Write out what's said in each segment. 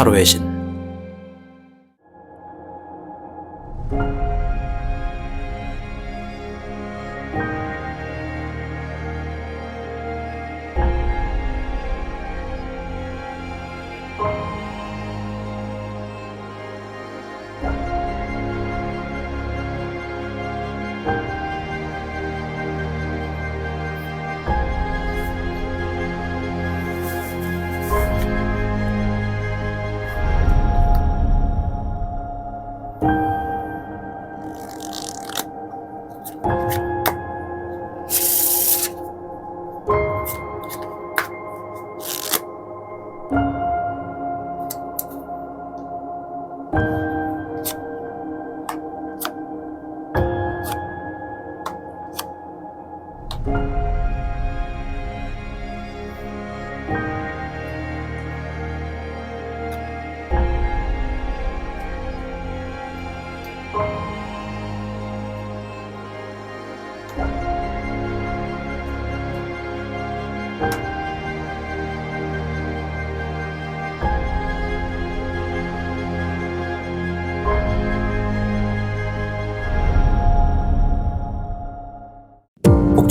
타로의 신.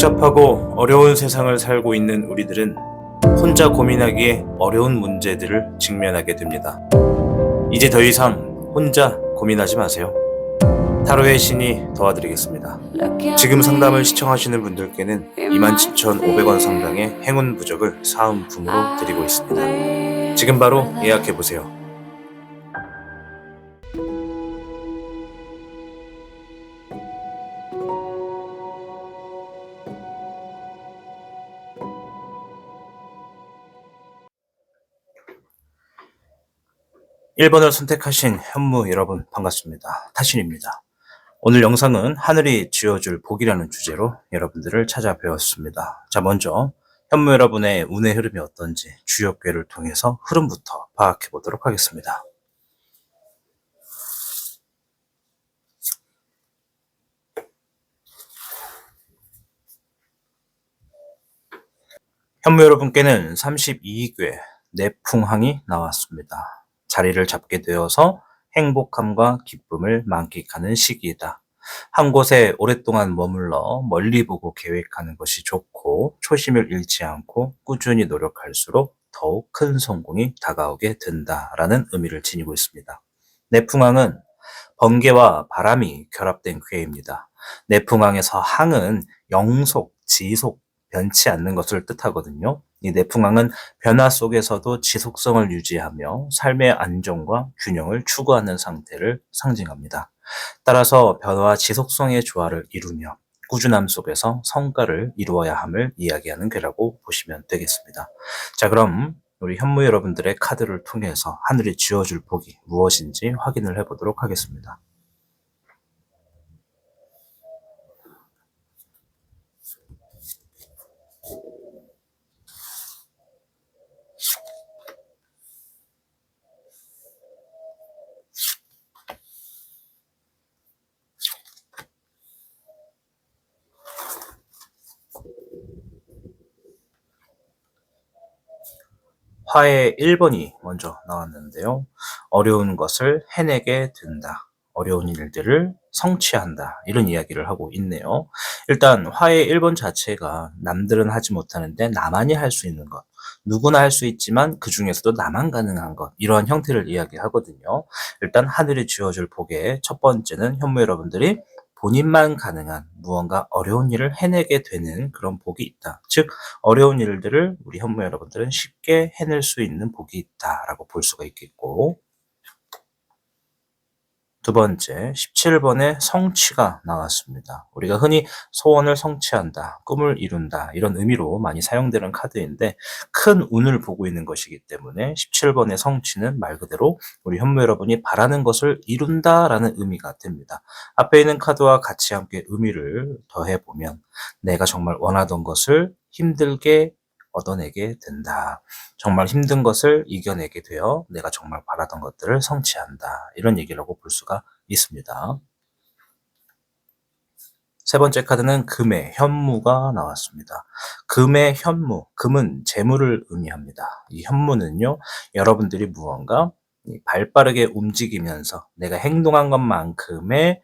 복잡하고 어려운 세상을 살고 있는 우리들은 혼자 고민하기에 어려운 문제들을 직면하게 됩니다. 이제 더 이상 혼자 고민하지 마세요. 타로의 신이 도와드리겠습니다. 지금 상담을 시청하시는 분들께는 27,500원 상당의 행운 부적을 사은품으로 드리고 있습니다. 지금 바로 예약해보세요. (1번을) 선택하신 현무 여러분 반갑습니다. 타신입니다. 오늘 영상은 하늘이 지어줄 복이라는 주제로 여러분들을 찾아뵈었습니다. 자, 먼저 현무 여러분의 운의 흐름이 어떤지 주역궤를 통해서 흐름부터 파악해 보도록 하겠습니다. 현무 여러분께는 32궤 내풍항이 나왔습니다. 자리를 잡게 되어서 행복함과 기쁨을 만끽하는 시기이다. 한 곳에 오랫동안 머물러 멀리 보고 계획하는 것이 좋고 초심을 잃지 않고 꾸준히 노력할수록 더욱 큰 성공이 다가오게 된다라는 의미를 지니고 있습니다. 내풍항은 번개와 바람이 결합된 궤입니다. 내풍항에서 항은 영속, 지속, 변치 않는 것을 뜻하거든요. 이 내풍항은 변화 속에서도 지속성을 유지하며 삶의 안정과 균형을 추구하는 상태를 상징합니다. 따라서 변화와 지속성의 조화를 이루며 꾸준함 속에서 성과를 이루어야 함을 이야기하는 궤라고 보시면 되겠습니다. 자, 그럼 우리 현무 여러분들의 카드를 통해서 하늘이 지어줄 복이 무엇인지 확인을 해보도록 하겠습니다. 화의 1번이 먼저 나왔는데요. 어려운 것을 해내게 된다. 어려운 일들을 성취한다. 이런 이야기를 하고 있네요. 일단 화의 1번 자체가 남들은 하지 못하는데 나만이 할 수 있는 것. 누구나 할 수 있지만 그 중에서도 나만 가능한 것. 이러한 형태를 이야기하거든요. 일단 하늘이 지어줄 복의 첫 번째는 현무 여러분들이 본인만 가능한 무언가 어려운 일을 해내게 되는 그런 복이 있다. 즉 어려운 일들을 우리 현무 여러분들은 쉽게 해낼 수 있는 복이 있다라고 볼 수가 있겠고, 두 번째 17번의 성취가 나왔습니다. 우리가 흔히 소원을 성취한다, 꿈을 이룬다 이런 의미로 많이 사용되는 카드인데 큰 운을 보고 있는 것이기 때문에 17번의 성취는 말 그대로 우리 현무 여러분이 바라는 것을 이룬다라는 의미가 됩니다. 앞에 있는 카드와 같이 함께 의미를 더해보면 내가 정말 원하던 것을 힘들게 얻어내게 된다. 정말 힘든 것을 이겨내게 되어 내가 정말 바라던 것들을 성취한다. 이런 얘기라고 볼 수가 있습니다. 세 번째 카드는 금의 현무가 나왔습니다. 금의 현무, 금은 재물을 의미합니다. 이 현무는요, 여러분들이 무언가 이 발빠르게 움직이면서 내가 행동한 것만큼의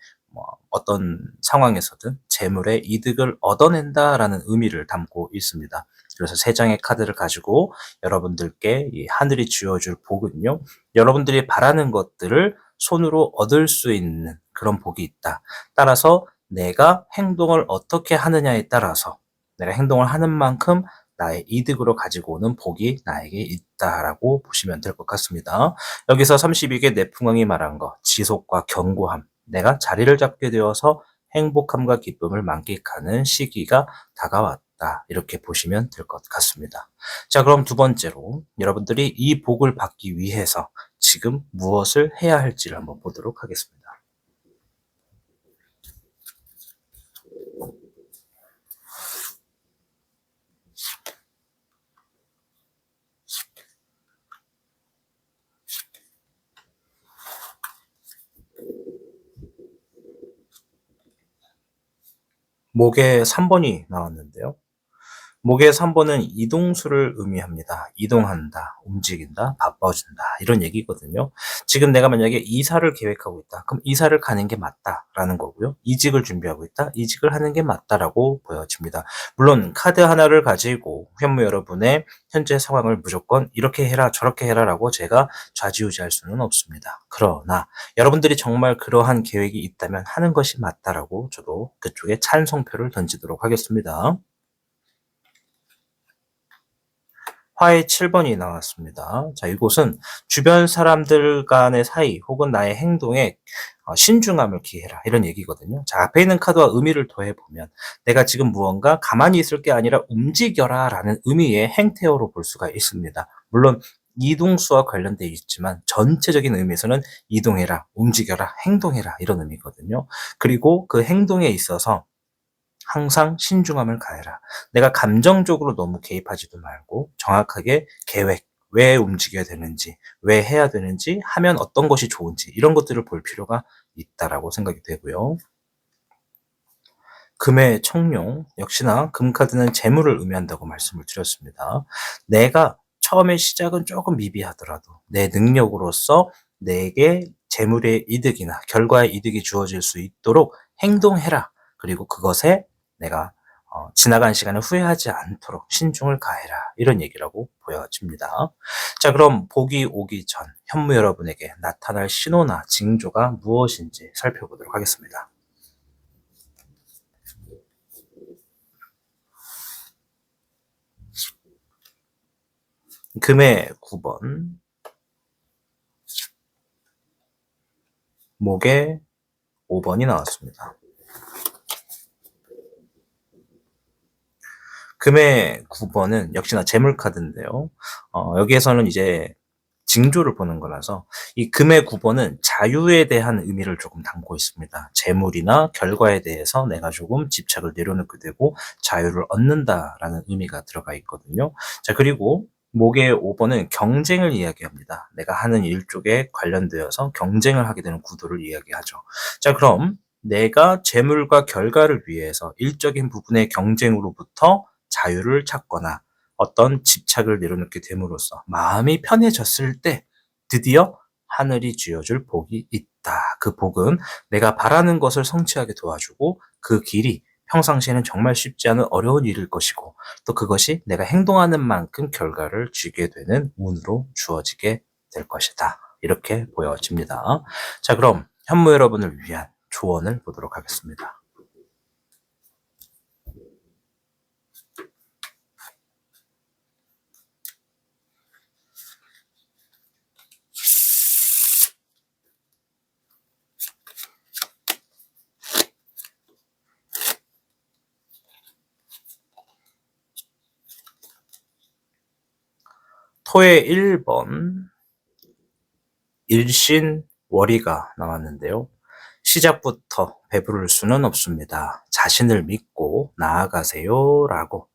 어떤 상황에서든 재물의 이득을 얻어낸다라는 의미를 담고 있습니다. 그래서 세 장의 카드를 가지고 여러분들께 이 하늘이 쥐어줄 복은요, 여러분들이 바라는 것들을 손으로 얻을 수 있는 그런 복이 있다. 따라서 내가 행동을 어떻게 하느냐에 따라서 내가 행동을 하는 만큼 나의 이득으로 가지고 오는 복이 나에게 있다라고 보시면 될 것 같습니다. 여기서 32개 내풍왕이 말한 거, 지속과 견고함, 내가 자리를 잡게 되어서 행복함과 기쁨을 만끽하는 시기가 다가왔다. 이렇게 보시면 될 것 같습니다. 자, 그럼 두 번째로 여러분들이 이 복을 받기 위해서 지금 무엇을 해야 할지를 한번 보도록 하겠습니다. 목에 3번이 나왔는데요. 목의 3번은 이동수를 의미합니다. 이동한다, 움직인다, 바빠진다 이런 얘기거든요. 지금 내가 만약에 이사를 계획하고 있다. 그럼 이사를 가는 게 맞다라는 거고요. 이직을 준비하고 있다. 이직을 하는 게 맞다라고 보여집니다. 물론 카드 하나를 가지고 현무 여러분의 현재 상황을 무조건 이렇게 해라 저렇게 해라라고 제가 좌지우지할 수는 없습니다. 그러나 여러분들이 정말 그러한 계획이 있다면 하는 것이 맞다라고 저도 그쪽에 찬성표를 던지도록 하겠습니다. 화의 7번이 나왔습니다. 자, 이곳은 주변 사람들 간의 사이 혹은 나의 행동에 신중함을 기해라 이런 얘기거든요. 자, 앞에 있는 카드와 의미를 더해보면 내가 지금 무언가 가만히 있을 게 아니라 움직여라 라는 의미의 행태어로 볼 수가 있습니다. 물론 이동수와 관련돼 있지만 전체적인 의미에서는 이동해라, 움직여라, 행동해라 이런 의미거든요. 그리고 그 행동에 있어서 항상 신중함을 가해라. 내가 감정적으로 너무 개입하지도 말고 정확하게 계획, 왜 움직여야 되는지, 왜 해야 되는지, 하면 어떤 것이 좋은지 이런 것들을 볼 필요가 있다라고 생각이 되고요. 금의 청룡, 역시나 금카드는 재물을 의미한다고 말씀을 드렸습니다. 내가 처음에 시작은 조금 미비하더라도 내 능력으로서 내게 재물의 이득이나 결과의 이득이 주어질 수 있도록 행동해라. 그리고 그것에 내가 지나간 시간을 후회하지 않도록 신중을 가해라. 이런 얘기라고 보여집니다. 자, 그럼 복이 오기 전 현무 여러분에게 나타날 신호나 징조가 무엇인지 살펴보도록 하겠습니다. 금의 9번, 목의 5번이 나왔습니다. 금의 9번은 역시나 재물카드인데요. 여기에서는 이제 징조를 보는 거라서 이 금의 9번은 자유에 대한 의미를 조금 담고 있습니다. 재물이나 결과에 대해서 내가 조금 집착을 내려놓게 되고 자유를 얻는다라는 의미가 들어가 있거든요. 자, 그리고 목의 5번은 경쟁을 이야기합니다. 내가 하는 일 쪽에 관련되어서 경쟁을 하게 되는 구도를 이야기하죠. 자, 그럼 내가 재물과 결과를 위해서 일적인 부분의 경쟁으로부터 자유를 찾거나 어떤 집착을 내려놓게 됨으로써 마음이 편해졌을 때 드디어 하늘이 쥐어줄 복이 있다. 그 복은 내가 바라는 것을 성취하게 도와주고 그 길이 평상시에는 정말 쉽지 않은 어려운 일일 것이고 또 그것이 내가 행동하는 만큼 결과를 주게 되는 운으로 주어지게 될 것이다. 이렇게 보여집니다. 자, 그럼 현무 여러분을 위한 조언을 보도록 하겠습니다. 토의 1번 일신월이가 나왔는데요. 시작부터 배부를 수는 없습니다. 자신을 믿고 나아가세요 라고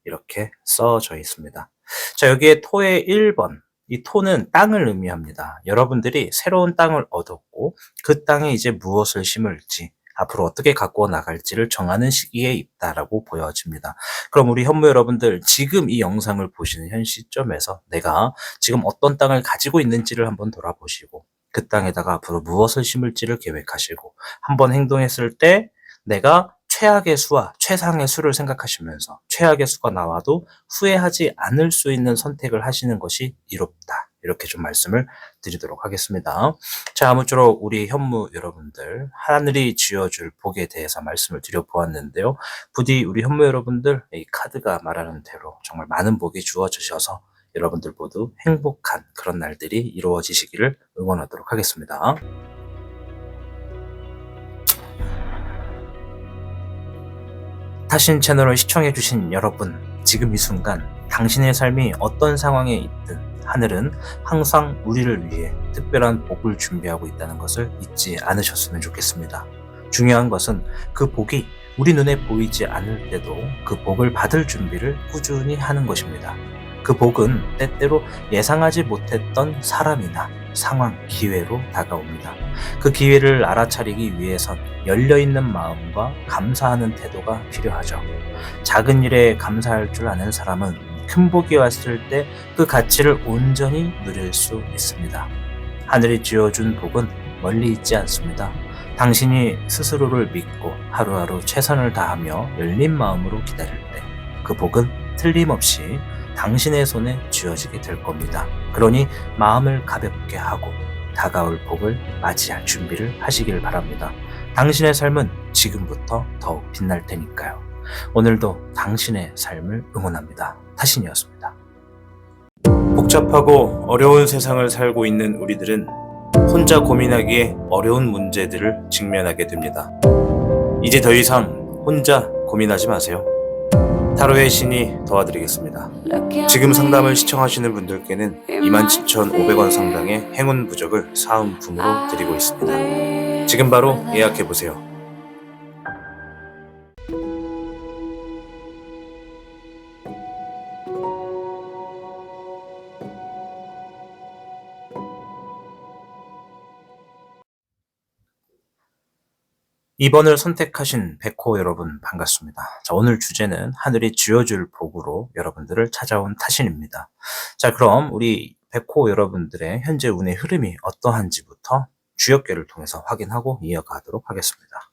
이렇게 써져 있습니다. 자, 여기에 토의 1번, 이 토는 땅을 의미합니다. 여러분들이 새로운 땅을 얻었고 그 땅에 이제 무엇을 심을지 앞으로 어떻게 갖고 나갈지를 정하는 시기에 있다라고 보여집니다. 그럼 우리 현무 여러분들, 지금 이 영상을 보시는 현 시점에서 내가 지금 어떤 땅을 가지고 있는지를 한번 돌아보시고, 그 땅에다가 앞으로 무엇을 심을지를 계획하시고, 한번 행동했을 때 내가 최악의 수와 최상의 수를 생각하시면서 최악의 수가 나와도 후회하지 않을 수 있는 선택을 하시는 것이 이롭다. 이렇게 좀 말씀을 드리도록 하겠습니다. 자, 아무쪼록 우리 현무 여러분들, 하늘이 지어줄 복에 대해서 말씀을 드려보았는데요. 부디 우리 현무 여러분들, 이 카드가 말하는 대로 정말 많은 복이 주어지셔서 여러분들 모두 행복한 그런 날들이 이루어지시기를 응원하도록 하겠습니다. 타신 채널을 시청해주신 여러분, 지금 이 순간 당신의 삶이 어떤 상황에 있든 하늘은 항상 우리를 위해 특별한 복을 준비하고 있다는 것을 잊지 않으셨으면 좋겠습니다. 중요한 것은 그 복이 우리 눈에 보이지 않을 때도 그 복을 받을 준비를 꾸준히 하는 것입니다. 그 복은 때때로 예상하지 못했던 사람이나 상황, 기회로 다가옵니다. 그 기회를 알아차리기 위해선 열려있는 마음과 감사하는 태도가 필요하죠. 작은 일에 감사할 줄 아는 사람은 큰 복이 왔을 때 그 가치를 온전히 누릴 수 있습니다. 하늘이 지어준 복은 멀리 있지 않습니다. 당신이 스스로를 믿고 하루하루 최선을 다하며 열린 마음으로 기다릴 때 그 복은 틀림없이 당신의 손에 쥐어지게 될 겁니다. 그러니 마음을 가볍게 하고 다가올 복을 맞이할 준비를 하시길 바랍니다. 당신의 삶은 지금부터 더욱 빛날 테니까요. 오늘도 당신의 삶을 응원합니다. 타신이었습니다. 복잡하고 어려운 세상을 살고 있는 우리들은 혼자 고민하기에 어려운 문제들을 직면하게 됩니다. 이제 더 이상 혼자 고민하지 마세요. 타로의 신이 도와드리겠습니다. 지금 상담을 시청하시는 분들께는 27,500원 상당의 행운 부적을 사은품으로 드리고 있습니다. 지금 바로 예약해보세요. 이번을 선택하신 백호 여러분 반갑습니다. 자, 오늘 주제는 하늘이 쥐어줄 복으로 여러분들을 찾아온 타신입니다. 자, 그럼 우리 백호 여러분들의 현재 운의 흐름이 어떠한지부터 주역계를 통해서 확인하고 이어가도록 하겠습니다.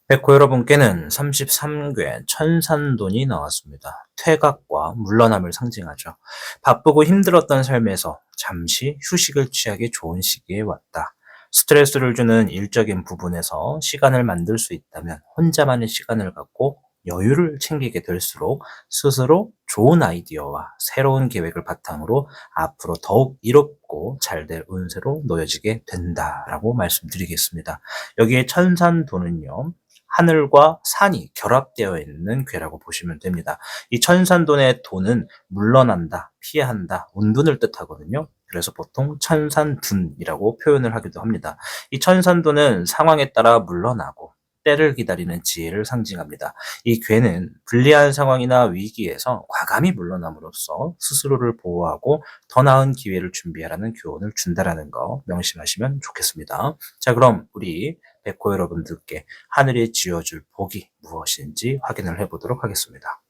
백호 여러분께는 33괴 천산돈이 나왔습니다. 퇴각과 물러남을 상징하죠. 바쁘고 힘들었던 삶에서 잠시 휴식을 취하기 좋은 시기에 왔다. 스트레스를 주는 일적인 부분에서 시간을 만들 수 있다면 혼자만의 시간을 갖고 여유를 챙기게 될수록 스스로 좋은 아이디어와 새로운 계획을 바탕으로 앞으로 더욱 이롭고 잘 될 운세로 놓여지게 된다라고 말씀드리겠습니다. 여기에 천산돈은요, 하늘과 산이 결합되어 있는 괴라고 보시면 됩니다. 이 천산돈의 돈은 물러난다, 피한다, 운둔을 뜻하거든요. 그래서 보통 천산둔이라고 표현을 하기도 합니다. 이 천산돈은 상황에 따라 물러나고 때를 기다리는 지혜를 상징합니다. 이 괴는 불리한 상황이나 위기에서 과감히 물러남으로써 스스로를 보호하고 더 나은 기회를 준비하라는 교훈을 준다라는 거 명심하시면 좋겠습니다. 자, 그럼 우리 백호 여러분들께 하늘이 지어줄 복이 무엇인지 확인을 해보도록 하겠습니다.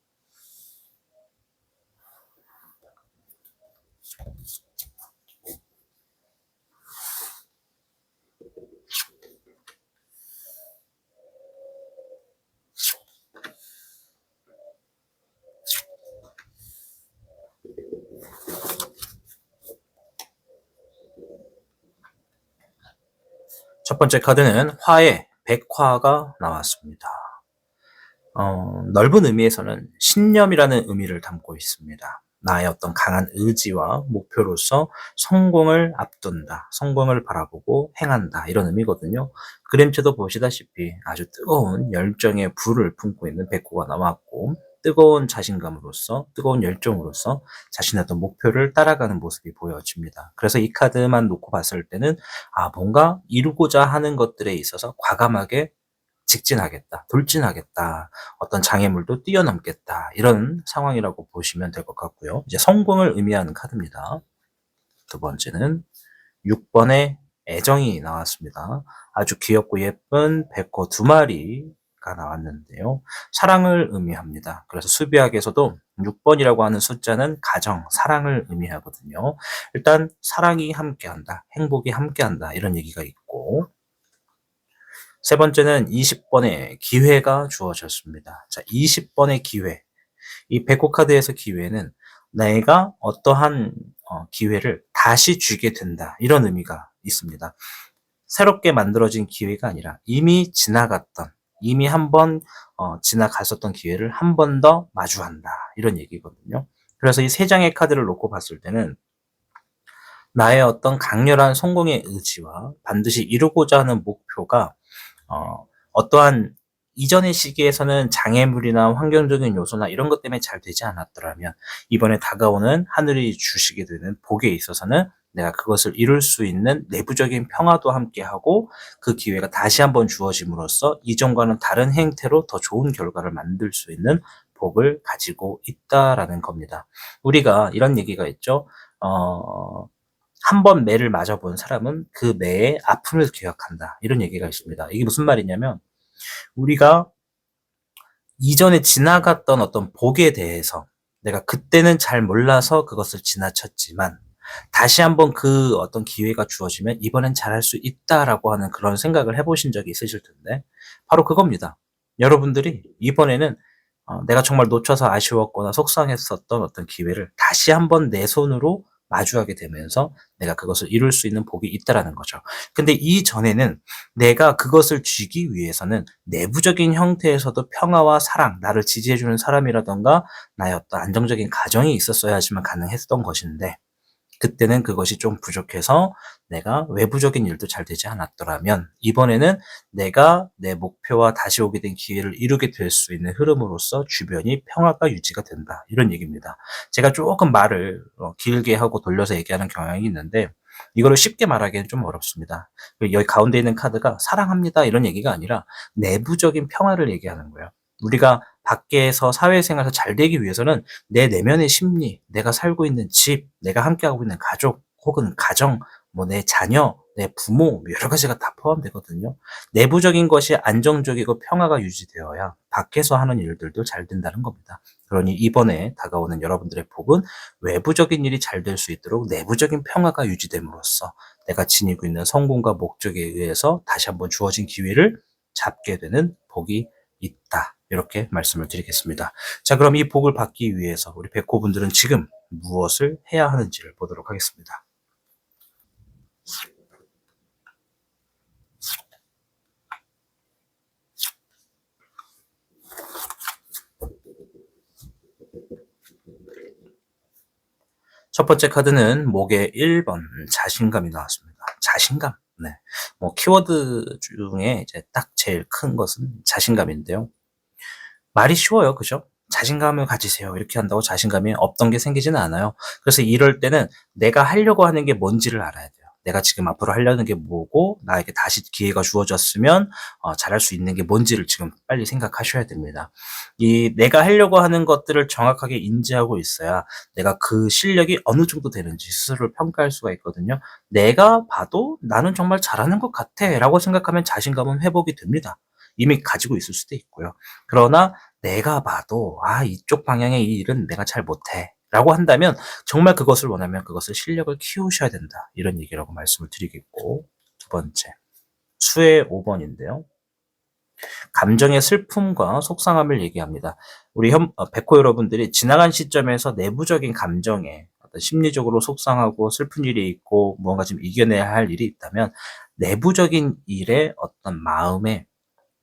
첫 번째 카드는 화의 백화가 나왔습니다. 넓은 의미에서는 신념이라는 의미를 담고 있습니다. 나의 어떤 강한 의지와 목표로서 성공을 앞둔다, 성공을 바라보고 행한다 이런 의미거든요. 그림체도 보시다시피 아주 뜨거운 열정의 불을 품고 있는 백호가 나왔고 뜨거운 자신감으로서 뜨거운 열정으로서 자신의 어떤 목표를 따라가는 모습이 보여집니다. 그래서 이 카드만 놓고 봤을 때는 뭔가 이루고자 하는 것들에 있어서 과감하게 직진하겠다, 돌진하겠다, 어떤 장애물도 뛰어넘겠다 이런 상황이라고 보시면 될 것 같고요. 이제 성공을 의미하는 카드입니다. 두 번째는 6번의 애정이 나왔습니다. 아주 귀엽고 예쁜 백호 두 마리가 나왔는데요. 사랑을 의미합니다. 그래서 수비학에서도 6번이라고 하는 숫자는 가정, 사랑을 의미하거든요. 일단 사랑이 함께한다, 행복이 함께한다 이런 얘기가 있고 세 번째는 20번의 기회가 주어졌습니다. 자, 20번의 기회. 이 백호 카드에서 기회는 내가 어떠한 기회를 다시 주게 된다. 이런 의미가 있습니다. 새롭게 만들어진 기회가 아니라 이미 지나갔던, 이미 한번 지나갔었던 기회를 한 번 더 마주한다. 이런 얘기거든요. 그래서 이 세 장의 카드를 놓고 봤을 때는 나의 어떤 강렬한 성공의 의지와 반드시 이루고자 하는 목표가 어떠한 이전의 시기에서는 장애물이나 환경적인 요소나 이런 것 때문에 잘 되지 않았더라면 이번에 다가오는 하늘이 주시게 되는 복에 있어서는 내가 그것을 이룰 수 있는 내부적인 평화도 함께하고 그 기회가 다시 한번 주어짐으로써 이전과는 다른 행태로 더 좋은 결과를 만들 수 있는 복을 가지고 있다라는 겁니다. 우리가 이런 얘기가 있죠. 한 번 매를 맞아본 사람은 그 매의 아픔을 기억한다. 이런 얘기가 있습니다. 이게 무슨 말이냐면 우리가 이전에 지나갔던 어떤 복에 대해서 내가 그때는 잘 몰라서 그것을 지나쳤지만 다시 한번 그 어떤 기회가 주어지면 이번엔 잘할 수 있다라고 하는 그런 생각을 해보신 적이 있으실 텐데 바로 그겁니다. 여러분들이 이번에는 내가 정말 놓쳐서 아쉬웠거나 속상했었던 어떤 기회를 다시 한번 내 손으로 마주하게 되면서 내가 그것을 이룰 수 있는 복이 있다라는 거죠. 근데 이전에는 내가 그것을 쥐기 위해서는 내부적인 형태에서도 평화와 사랑, 나를 지지해주는 사람이라던가 나의 어떤 안정적인 가정이 있었어야지만 가능했던 것인데 그때는 그것이 좀 부족해서 내가 외부적인 일도 잘 되지 않았더라면 이번에는 내가 내 목표와 다시 오게 된 기회를 이루게 될 수 있는 흐름으로써 주변이 평화가 유지가 된다. 이런 얘기입니다. 제가 조금 말을 길게 하고 돌려서 얘기하는 경향이 있는데 이거를 쉽게 말하기는 좀 어렵습니다. 여기 가운데 있는 카드가 사랑합니다 이런 얘기가 아니라 내부적인 평화를 얘기하는 거예요. 우리가 밖에서 사회생활에서 잘 되기 위해서는 내 내면의 심리, 내가 살고 있는 집, 내가 함께하고 있는 가족, 혹은 가정, 내 자녀, 내 부모, 여러 가지가 다 포함되거든요. 내부적인 것이 안정적이고 평화가 유지되어야 밖에서 하는 일들도 잘 된다는 겁니다. 그러니 이번에 다가오는 여러분들의 복은 외부적인 일이 잘 될 수 있도록 내부적인 평화가 유지됨으로써 내가 지니고 있는 성공과 목적에 의해서 다시 한번 주어진 기회를 잡게 되는 복이 있다. 이렇게 말씀을 드리겠습니다. 자, 그럼 이 복을 받기 위해서 우리 백호분들은 지금 무엇을 해야 하는지를 보도록 하겠습니다. 첫 번째 카드는 목의 1번 자신감이 나왔습니다. 자신감. 네. 키워드 중에 이제 딱 제일 큰 것은 자신감인데요. 말이 쉬워요. 그죠? 자신감을 가지세요. 이렇게 한다고 자신감이 없던 게 생기지는 않아요. 그래서 이럴 때는 내가 하려고 하는 게 뭔지를 알아야 돼요. 내가 지금 앞으로 하려는 게 뭐고 나에게 다시 기회가 주어졌으면 잘할 수 있는 게 뭔지를 지금 빨리 생각하셔야 됩니다. 이 내가 하려고 하는 것들을 정확하게 인지하고 있어야 내가 그 실력이 어느 정도 되는지 스스로를 평가할 수가 있거든요. 내가 봐도 나는 정말 잘하는 것 같아 라고 생각하면 자신감은 회복이 됩니다. 이미 가지고 있을 수도 있고요. 그러나 내가 봐도 이쪽 방향의 이 일은 내가 잘 못해 라고 한다면 정말 그것을 원하면 그것을 실력을 키우셔야 된다. 이런 얘기라고 말씀을 드리겠고 두 번째 수의 5번인데요. 감정의 슬픔과 속상함을 얘기합니다. 우리 백호 여러분들이 지나간 시점에서 내부적인 감정에 어떤 심리적으로 속상하고 슬픈 일이 있고 무언가 좀 이겨내야 할 일이 있다면 내부적인 일의 어떤 마음의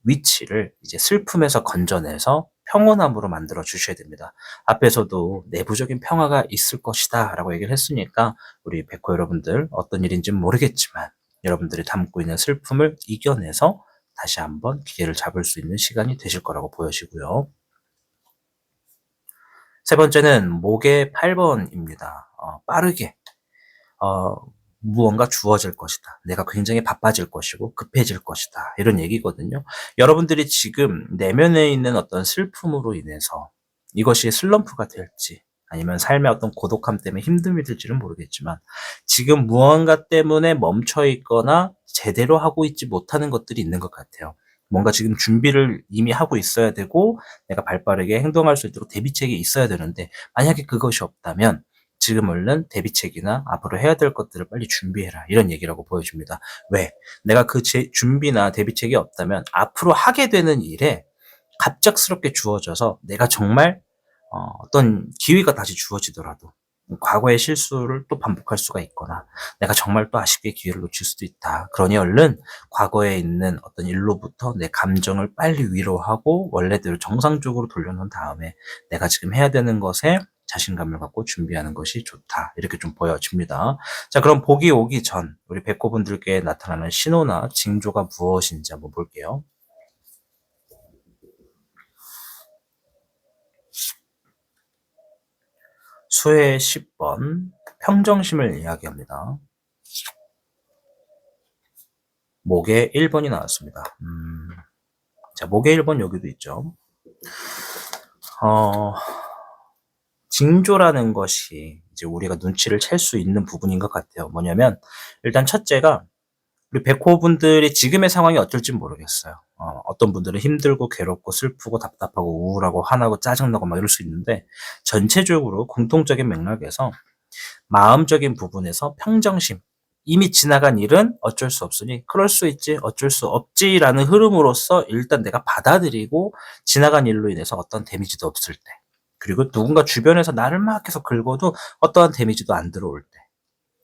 위치를 이제 슬픔에서 건져내서 평온함으로 만들어 주셔야 됩니다. 앞에서도 내부적인 평화가 있을 것이다 라고 얘기를 했으니까 우리 백호 여러분들 어떤 일인지는 모르겠지만 여러분들이 담고 있는 슬픔을 이겨내서 다시 한번 기회를 잡을 수 있는 시간이 되실 거라고 보여지고요. 세 번째는 목의 8번입니다. 빠르게 어, 무언가 주어질 것이다. 내가 굉장히 바빠질 것이고 급해질 것이다. 이런 얘기거든요. 여러분들이 지금 내면에 있는 어떤 슬픔으로 인해서 이것이 슬럼프가 될지 아니면 삶의 어떤 고독함 때문에 힘듦이 될지는 모르겠지만 지금 무언가 때문에 멈춰 있거나 제대로 하고 있지 못하는 것들이 있는 것 같아요. 뭔가 지금 준비를 이미 하고 있어야 되고 내가 발빠르게 행동할 수 있도록 대비책이 있어야 되는데 만약에 그것이 없다면 지금 얼른 대비책이나 앞으로 해야 될 것들을 빨리 준비해라. 이런 얘기라고 보여줍니다. 왜? 내가 그 준비나 대비책이 없다면 앞으로 하게 되는 일에 갑작스럽게 주어져서 내가 정말 어떤 기회가 다시 주어지더라도 과거의 실수를 또 반복할 수가 있거나 내가 정말 또 아쉽게 기회를 놓칠 수도 있다. 그러니 얼른 과거에 있는 어떤 일로부터 내 감정을 빨리 위로하고 원래대로 정상적으로 돌려놓은 다음에 내가 지금 해야 되는 것에 자신감을 갖고 준비하는 것이 좋다. 이렇게 좀 보여집니다. 자, 그럼 복이 오기 전 우리 백호분들께 나타나는 신호나 징조가 무엇인지 한번 볼게요. 수의 10번 평정심을 이야기합니다. 목의 1번이 나왔습니다. 자, 목의 1번 여기도 있죠. 징조라는 것이 이제 우리가 눈치를 챌 수 있는 부분인 것 같아요. 뭐냐면 일단 첫째가 우리 백호분들이 지금의 상황이 어떨지 모르겠어요. 어떤 분들은 힘들고 괴롭고 슬프고 답답하고 우울하고 화나고 짜증나고 막 이럴 수 있는데 전체적으로 공통적인 맥락에서 마음적인 부분에서 평정심, 이미 지나간 일은 어쩔 수 없으니 그럴 수 있지 어쩔 수 없지라는 흐름으로서 일단 내가 받아들이고 지나간 일로 인해서 어떤 데미지도 없을 때 그리고 누군가 주변에서 나를 막 계속 긁어도 어떠한 데미지도 안 들어올 때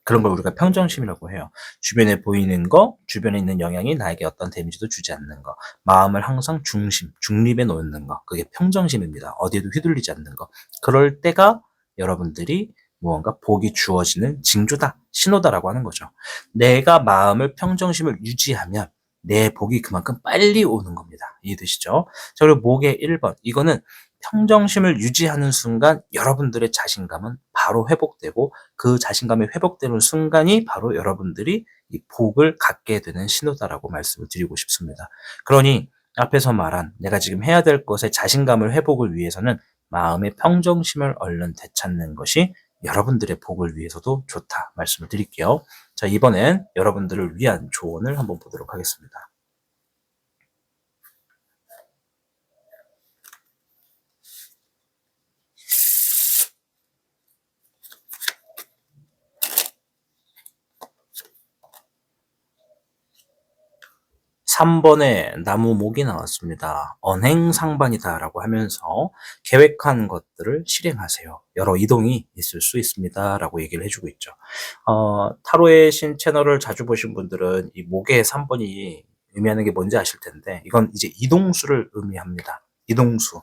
그런 걸 우리가 평정심이라고 해요. 주변에 보이는 거, 주변에 있는 영향이 나에게 어떤 데미지도 주지 않는 거. 마음을 항상 중립에 놓는 거. 그게 평정심입니다. 어디에도 휘둘리지 않는 거. 그럴 때가 여러분들이 무언가 복이 주어지는 징조다, 신호다라고 하는 거죠. 내가 마음을 평정심을 유지하면 내 복이 그만큼 빨리 오는 겁니다. 이해되시죠? 자, 그리고 목의 1번. 이거는 평정심을 유지하는 순간 여러분들의 자신감은 바로 회복되고 그 자신감이 회복되는 순간이 바로 여러분들이 이 복을 갖게 되는 신호다라고 말씀을 드리고 싶습니다. 그러니 앞에서 말한 내가 지금 해야 될 것의 자신감을 회복을 위해서는 마음의 평정심을 얼른 되찾는 것이 여러분들의 복을 위해서도 좋다 말씀을 드릴게요. 자, 이번엔 여러분들을 위한 조언을 한번 보도록 하겠습니다. 3번에 나무목이 나왔습니다. 언행상반이다라고 하면서 계획한 것들을 실행하세요. 여러 이동이 있을 수 있습니다라고 얘기를 해주고 있죠. 타로의 신 채널을 자주 보신 분들은 이 목의 3번이 의미하는 게 뭔지 아실 텐데 이건 이제 이동수를 의미합니다. 이동수.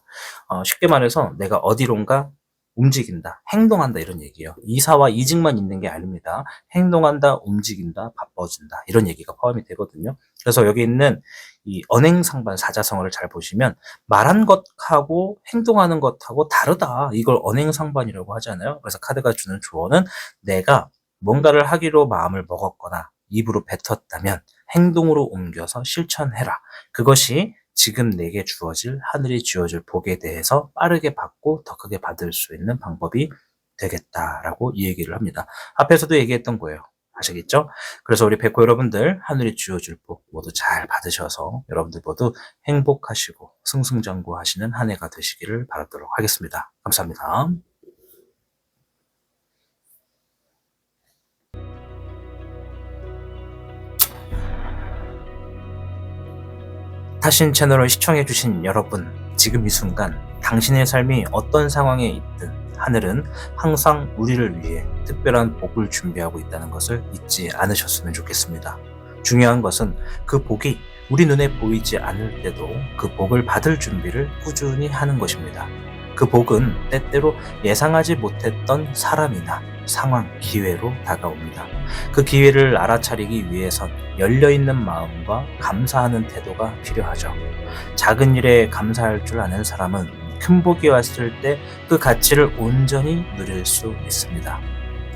쉽게 말해서 내가 어디론가 움직인다, 행동한다 이런 얘기예요. 이사와 이직만 있는 게 아닙니다. 행동한다, 움직인다, 바빠진다 이런 얘기가 포함이 되거든요. 그래서 여기 있는 이 언행상반 사자성어를 잘 보시면 말한 것하고 행동하는 것하고 다르다. 이걸 언행상반이라고 하잖아요. 그래서 카드가 주는 조언은 내가 뭔가를 하기로 마음을 먹었거나 입으로 뱉었다면 행동으로 옮겨서 실천해라. 그것이 지금 내게 주어질 하늘이 주어질 복에 대해서 빠르게 받고 더 크게 받을 수 있는 방법이 되겠다라고 이 얘기를 합니다. 앞에서도 얘기했던 거예요. 아시겠죠? 그래서 우리 백호 여러분들 하늘이 주어줄 복 모두 잘 받으셔서 여러분들 모두 행복하시고 승승장구하시는 한 해가 되시기를 바라도록 하겠습니다. 감사합니다. 타신 채널을 시청해주신 여러분, 지금 이 순간 당신의 삶이 어떤 상황에 있든 하늘은 항상 우리를 위해 특별한 복을 준비하고 있다는 것을 잊지 않으셨으면 좋겠습니다. 중요한 것은 그 복이 우리 눈에 보이지 않을 때도 그 복을 받을 준비를 꾸준히 하는 것입니다. 그 복은 때때로 예상하지 못했던 사람이나 상황, 기회로 다가옵니다. 그 기회를 알아차리기 위해선 열려있는 마음과 감사하는 태도가 필요하죠. 작은 일에 감사할 줄 아는 사람은 큰 복이 왔을 때 그 가치를 온전히 누릴 수 있습니다.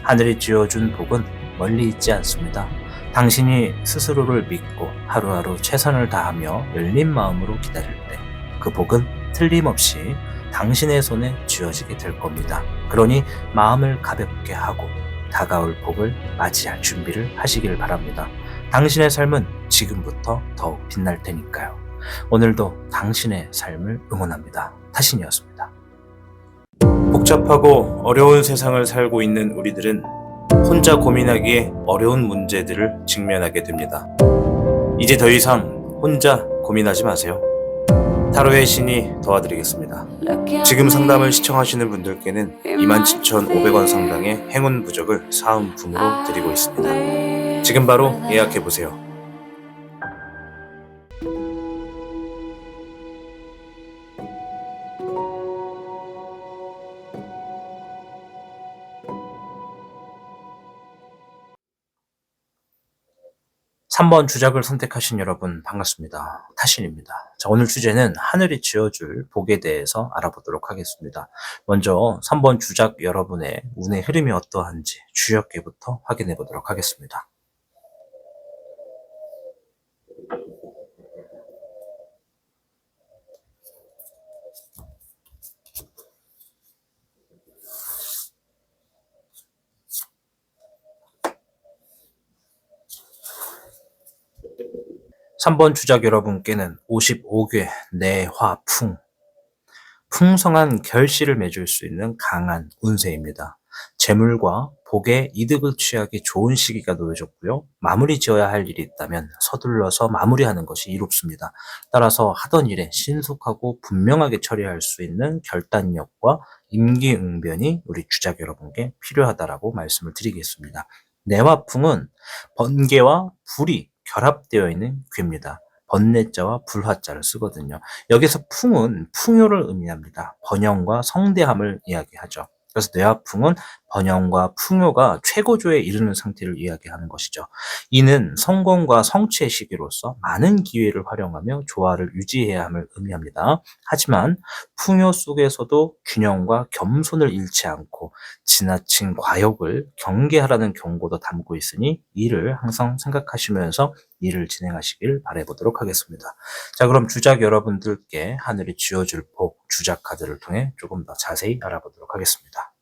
하늘이 쥐어준 복은 멀리 있지 않습니다. 당신이 스스로를 믿고 하루하루 최선을 다하며 열린 마음으로 기다릴 때 그 복은 틀림없이 당신의 손에 쥐어지게 될 겁니다. 그러니 마음을 가볍게 하고 다가올 복을 맞이할 준비를 하시길 바랍니다. 당신의 삶은 지금부터 더욱 빛날 테니까요. 오늘도 당신의 삶을 응원합니다. 타신이었습니다. 복잡하고 어려운 세상을 살고 있는 우리들은 혼자 고민하기에 어려운 문제들을 직면하게 됩니다. 이제 더 이상 혼자 고민하지 마세요. 타로의 신이 도와드리겠습니다. 지금 상담을 시청하시는 분들께는 27,500원 상당의 행운 부적을 사은품으로 드리고 있습니다. 지금 바로 예약해보세요. 삼 번 주작을 선택하신 여러분 반갑습니다. 타신입니다. 자, 오늘 주제는 하늘이 지어줄 복에 대해서 알아보도록 하겠습니다. 먼저 3번 주작 여러분의 운의 흐름이 어떠한지 주역계부터 확인해 보도록 하겠습니다. 3번 주작 여러분께는 55괴 내화풍, 풍성한 결실을 맺을 수 있는 강한 운세입니다. 재물과 복의 이득을 취하기 좋은 시기가 놓여졌고요. 마무리 지어야 할 일이 있다면 서둘러서 마무리하는 것이 이롭습니다. 따라서 하던 일에 신속하고 분명하게 처리할 수 있는 결단력과 임기응변이 우리 주작 여러분께 필요하다라고 말씀을 드리겠습니다. 내화풍은 번개와 불이 결합되어 있는 괴입니다. 번뇌자와 불화자를 쓰거든요. 여기서 풍은 풍요를 의미합니다. 번영과 성대함을 이야기하죠. 그래서 뇌화풍은 번영과 풍요가 최고조에 이르는 상태를 이야기하는 것이죠. 이는 성공과 성취의 시기로서 많은 기회를 활용하며 조화를 유지해야 함을 의미합니다. 하지만 풍요 속에서도 균형과 겸손을 잃지 않고 지나친 과욕을 경계하라는 경고도 담고 있으니 이를 항상 생각하시면서 일을 진행하시길 바라보도록 하겠습니다. 자, 그럼 주작 여러분들께 하늘이 쥐어줄 복 주작 카드를 통해 조금 더 자세히 알아보도록 하겠습니다.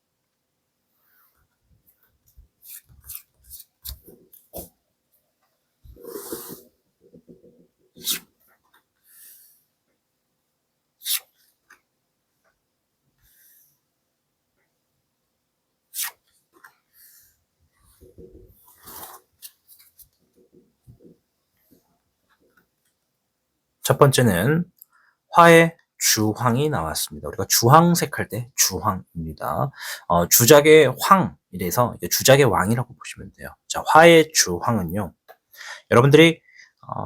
첫 번째는 화의 주황이 나왔습니다. 우리가 주황색 할 때 주황입니다. 주작의 황, 이래서 주작의 왕이라고 보시면 돼요. 자, 화의 주황은요, 여러분들이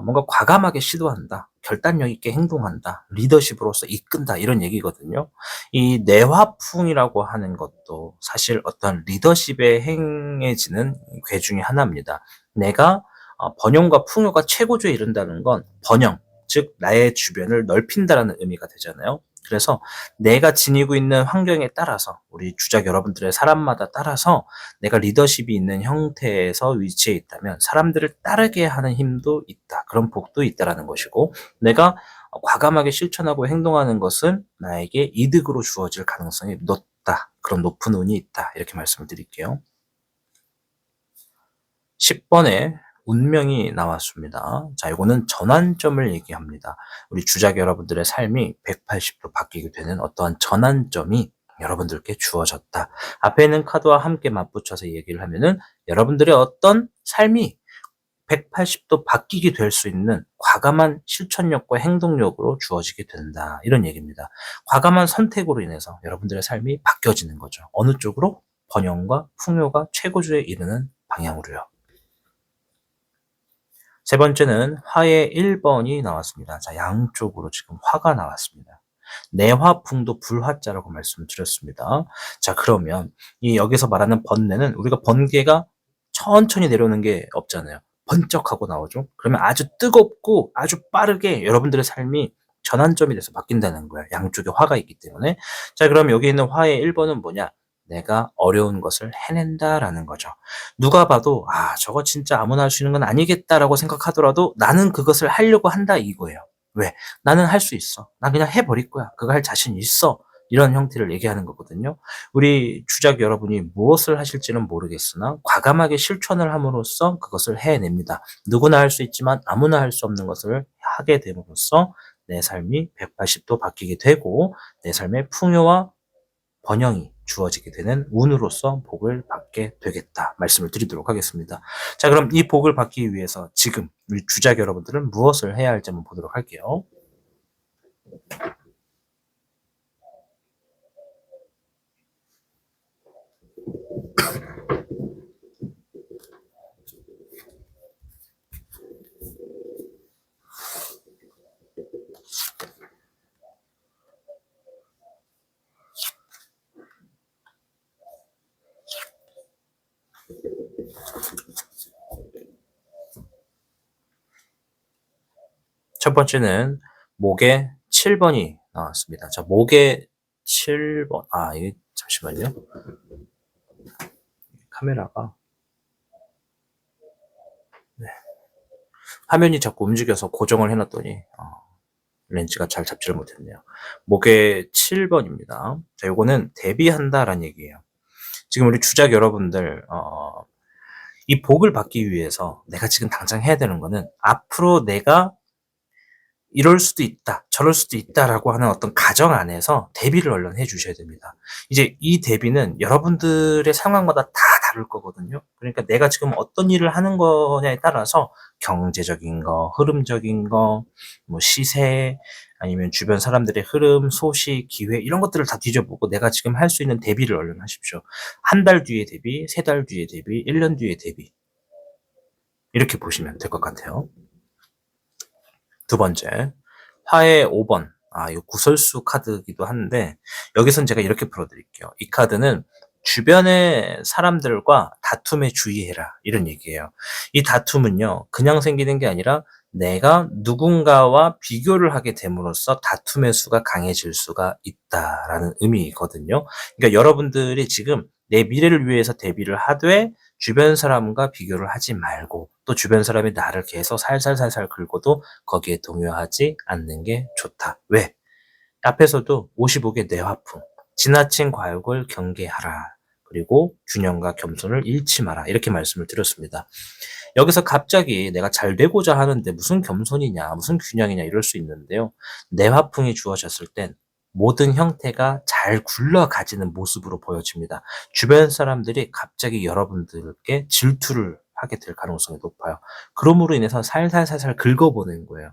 뭔가 과감하게 시도한다, 결단력 있게 행동한다, 리더십으로서 이끈다, 이런 얘기거든요. 이 내화풍이라고 하는 것도 사실 어떤 리더십에 행해지는 궤 중에 하나입니다. 내가 번영과 풍요가 최고조에 이른다는 건 번영, 즉 나의 주변을 넓힌다라는 의미가 되잖아요. 그래서 내가 지니고 있는 환경에 따라서, 우리 주작 여러분들의 사람마다 따라서 내가 리더십이 있는 형태에서 위치해 있다면 사람들을 따르게 하는 힘도 있다, 그런 복도 있다라는 것이고, 내가 과감하게 실천하고 행동하는 것은 나에게 이득으로 주어질 가능성이 높다, 그런 높은 운이 있다, 이렇게 말씀을 드릴게요. 10번에 운명이 나왔습니다. 자, 이거는 전환점을 얘기합니다. 우리 주작 여러분들의 삶이 180도 바뀌게 되는 어떠한 전환점이 여러분들께 주어졌다. 앞에 있는 카드와 함께 맞붙여서 얘기를 하면은 여러분들의 어떤 삶이 180도 바뀌게 될 수 있는 과감한 실천력과 행동력으로 주어지게 된다, 이런 얘기입니다. 과감한 선택으로 인해서 여러분들의 삶이 바뀌어지는 거죠. 어느 쪽으로? 번영과 풍요가 최고조에 이르는 방향으로요. 세 번째는 화의 1번이 나왔습니다. 자, 양쪽으로 지금 화가 나왔습니다. 내화풍도 불화자라고 말씀드렸습니다. 자, 그러면 이 여기서 말하는 번뇌는 우리가 번개가 천천히 내려오는 게 없잖아요. 번쩍하고 나오죠. 그러면 아주 뜨겁고 아주 빠르게 여러분들의 삶이 전환점이 돼서 바뀐다는 거예요. 양쪽에 화가 있기 때문에. 자, 그럼 여기 있는 화의 1번은 뭐냐? 내가 어려운 것을 해낸다라는 거죠. 누가 봐도 저거 진짜 아무나 할 수 있는 건 아니겠다라고 생각하더라도 나는 그것을 하려고 한다 이거예요. 왜? 나는 할 수 있어. 난 그냥 해버릴 거야. 그거 할 자신 있어. 이런 형태를 얘기하는 거거든요. 우리 주작 여러분이 무엇을 하실지는 모르겠으나 과감하게 실천을 함으로써 그것을 해냅니다. 누구나 할 수 있지만 아무나 할 수 없는 것을 하게 됨으로써 내 삶이 180도 바뀌게 되고 내 삶의 풍요와 번영이 주어지게 되는 운으로서 복을 받게 되겠다 말씀을 드리도록 하겠습니다. 자, 그럼 이 복을 받기 위해서 지금 우리 주작 여러분들은 무엇을 해야 할지 한번 보도록 할게요. 첫 번째는 목에 7번이 나왔습니다. 자, 목에 7번. 이게 잠시만요. 카메라가 화면이 자꾸 움직여서 고정을 해놨더니 렌즈가 잘 잡지를 못했네요. 목에 7번입니다. 자, 요거는 대비한다라는 얘기예요. 지금 우리 주작 여러분들 이 복을 받기 위해서 내가 지금 당장 해야 되는 거는 앞으로 내가 이럴 수도 있다, 저럴 수도 있다라고 하는 어떤 가정 안에서 대비를 얼른 해 주셔야 됩니다. 이제 이 대비는 여러분들의 상황마다 다 다를 거거든요. 그러니까 내가 지금 어떤 일을 하는 거냐에 따라서 경제적인 거, 흐름적인 거, 뭐 시세, 아니면 주변 사람들의 흐름, 소식, 기회 이런 것들을 다 뒤져보고 내가 지금 할 수 있는 대비를 얼른 하십시오. 한 달 뒤에 대비, 3달 뒤에 대비, 1년 뒤에 대비. 이렇게 보시면 될 것 같아요. 두 번째, 화의 5번. 이거 구설수 카드이기도 한데, 여기선 제가 이렇게 풀어드릴게요. 이 카드는 주변의 사람들과 다툼에 주의해라. 이런 얘기예요. 이 다툼은요, 그냥 생기는 게 아니라 내가 누군가와 비교를 하게 됨으로써 다툼의 수가 강해질 수가 있다라는 의미거든요. 그러니까 여러분들이 지금 내 미래를 위해서 대비를 하되 주변 사람과 비교를 하지 말고 또 주변 사람이 나를 계속 살살살살 긁어도 거기에 동요하지 않는 게 좋다. 왜? 앞에서도 55개 뇌화풍, 지나친 과욕을 경계하라. 그리고 균형과 겸손을 잃지 마라. 이렇게 말씀을 드렸습니다. 여기서 갑자기 내가 잘 되고자 하는데 무슨 겸손이냐, 무슨 균형이냐 이럴 수 있는데요. 뇌화풍이 주어졌을 땐 모든 형태가 잘 굴러가지는 모습으로 보여집니다. 주변 사람들이 갑자기 여러분들께 질투를 하게 될 가능성이 높아요. 그러므로 인해서 살살살살 긁어보는 거예요.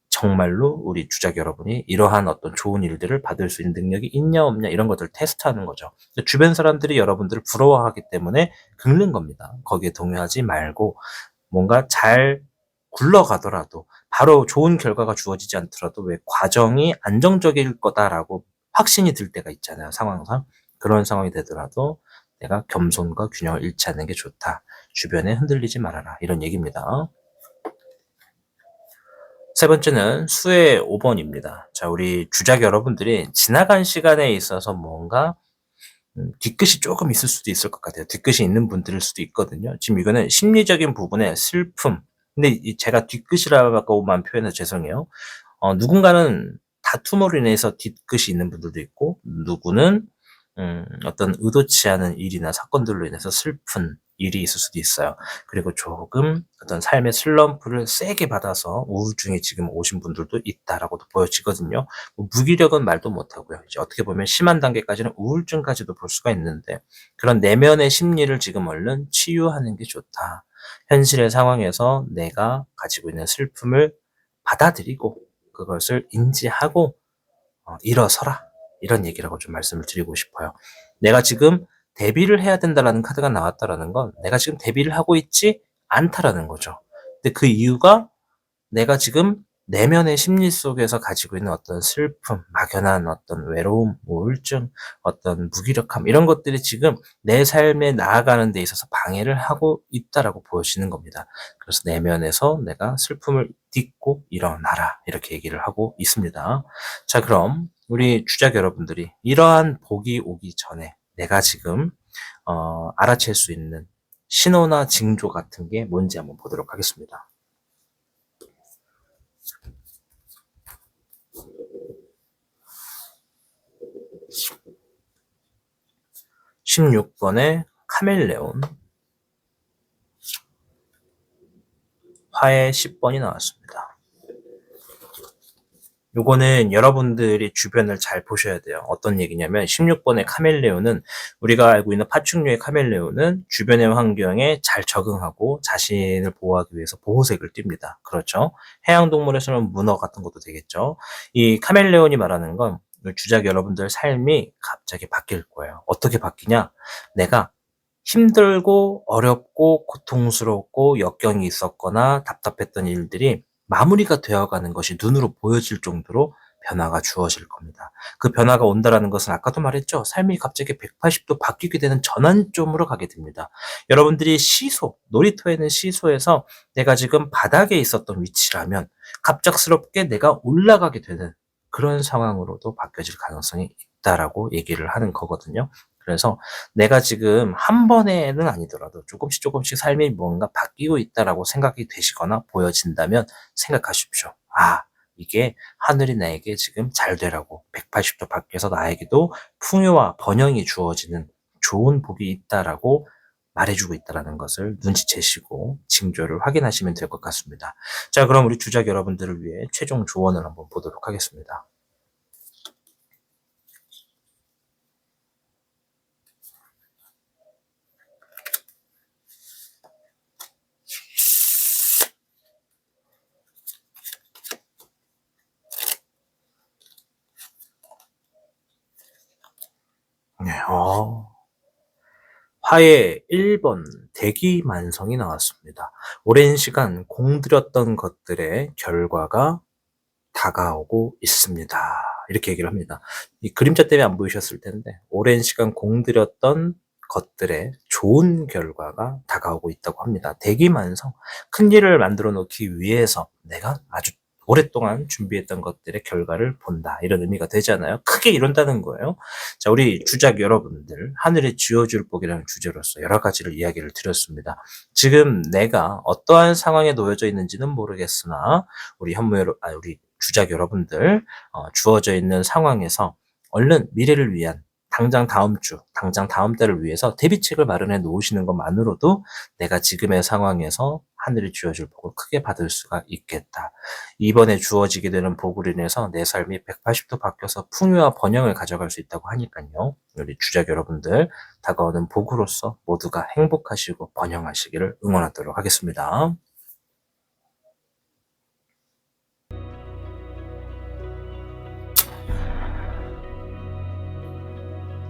정말로 우리 주작 여러분이 이러한 어떤 좋은 일들을 받을 수 있는 능력이 있냐 없냐 이런 것들을 테스트하는 거죠. 주변 사람들이 여러분들을 부러워하기 때문에 긁는 겁니다. 거기에 동요하지 말고 뭔가 잘 굴러가더라도 바로 좋은 결과가 주어지지 않더라도 왜 과정이 안정적일 거다라고 확신이 들 때가 있잖아요. 상황상. 그런 상황이 되더라도 내가 겸손과 균형을 잃지 않는 게 좋다. 주변에 흔들리지 말아라. 이런 얘기입니다. 세 번째는 수의 5번입니다. 자, 우리 주작 여러분들이 지나간 시간에 있어서 뭔가 뒤끝이 조금 있을 수도 있을 것 같아요. 뒤끝이 있는 분들일 수도 있거든요. 지금 이거는 심리적인 부분에 슬픔. 근데 제가 뒤끝이라고만 표현해서 죄송해요. 누군가는 다툼으로 인해서 뒤끝이 있는 분들도 있고, 누구는 어떤 의도치 않은 일이나 사건들로 인해서 슬픈 일이 있을 수도 있어요. 그리고 조금 어떤 삶의 슬럼프를 세게 받아서 우울증에 지금 오신 분들도 있다라고도 보여지거든요. 뭐 무기력은 말도 못하고요. 이제 어떻게 보면 심한 단계까지는 우울증까지도 볼 수가 있는데 그런 내면의 심리를 지금 얼른 치유하는 게 좋다. 현실의 상황에서 내가 가지고 있는 슬픔을 받아들이고 그것을 인지하고 일어서라. 이런 얘기라고 좀 말씀을 드리고 싶어요. 내가 지금 대비를 해야 된다라는 카드가 나왔다라는 건 내가 지금 대비를 하고 있지 않다라는 거죠. 근데 그 이유가 내가 지금 내면의 심리 속에서 가지고 있는 어떤 슬픔, 막연한 어떤 외로움, 우울증, 어떤 무기력함 이런 것들이 지금 내 삶에 나아가는 데 있어서 방해를 하고 있다라고 보여지는 겁니다. 그래서 내면에서 내가 슬픔을 딛고 일어나라 이렇게 얘기를 하고 있습니다. 자, 그럼 우리 주작 여러분들이 이러한 복이 오기 전에 내가 지금 알아챌 수 있는 신호나 징조 같은 게 뭔지 한번 보도록 하겠습니다. 16번의 카멜레온, 화의 10번이 나왔습니다. 요거는 여러분들이 주변을 잘 보셔야 돼요. 어떤 얘기냐면 16번의 카멜레온은 우리가 알고 있는 파충류의 카멜레온은 주변의 환경에 잘 적응하고 자신을 보호하기 위해서 보호색을 띱니다. 그렇죠? 해양동물에서는 문어 같은 것도 되겠죠. 이 카멜레온이 말하는 건 주작 여러분들 삶이 갑자기 바뀔 거예요. 어떻게 바뀌냐? 내가 힘들고 어렵고 고통스럽고 역경이 있었거나 답답했던 일들이 마무리가 되어가는 것이 눈으로 보여질 정도로 변화가 주어질 겁니다. 그 변화가 온다라는 것은 아까도 말했죠. 삶이 갑자기 180도 바뀌게 되는 전환점으로 가게 됩니다. 여러분들이 시소, 놀이터에 있는 시소에서 내가 지금 바닥에 있었던 위치라면 갑작스럽게 내가 올라가게 되는 그런 상황으로도 바뀌어질 가능성이 있다라고 얘기를 하는 거거든요. 그래서 내가 지금 한 번에는 아니더라도 조금씩 삶이 뭔가 바뀌고 있다라고 생각이 되시거나 보여진다면 생각하십시오. 아, 이게 하늘이 나에게 지금 잘 되라고 180도 바뀌어서 나에게도 풍요와 번영이 주어지는 좋은 복이 있다라고 말해주고 있다는 것을 눈치채시고 징조를 확인하시면 될 것 같습니다. 자, 그럼 우리 주작 여러분들을 위해 최종 조언을 한번 보도록 하겠습니다. 네, 화의 1번 대기만성이 나왔습니다. 오랜 시간 공들였던 것들의 결과가 다가오고 있습니다. 이렇게 얘기를 합니다. 이 그림자 때문에 안 보이셨을 텐데 오랜 시간 공들였던 것들의 좋은 결과가 다가오고 있다고 합니다. 대기만성, 큰 일을 만들어 놓기 위해서 내가 아주 오랫동안 준비했던 것들의 결과를 본다. 이런 의미가 되잖아요. 크게 이룬다는 거예요. 자, 우리 주작 여러분들, 하늘에 쥐어줄 복이라는 주제로서 여러 가지를 이야기를 드렸습니다. 지금 내가 어떠한 상황에 놓여져 있는지는 모르겠으나 우리 우리 주작 여러분들 주어져 있는 상황에서 얼른 미래를 위한 당장 다음 주, 당장 다음 달을 위해서 대비책을 마련해 놓으시는 것만으로도 내가 지금의 상황에서 하늘이 주어질 복을 크게 받을 수가 있겠다. 이번에 주어지게 되는 복으로 인해서 내 삶이 180도 바뀌어서 풍요와 번영을 가져갈 수 있다고 하니까요. 우리 주작 여러분들 다가오는 복으로서 모두가 행복하시고 번영하시기를 응원하도록 하겠습니다.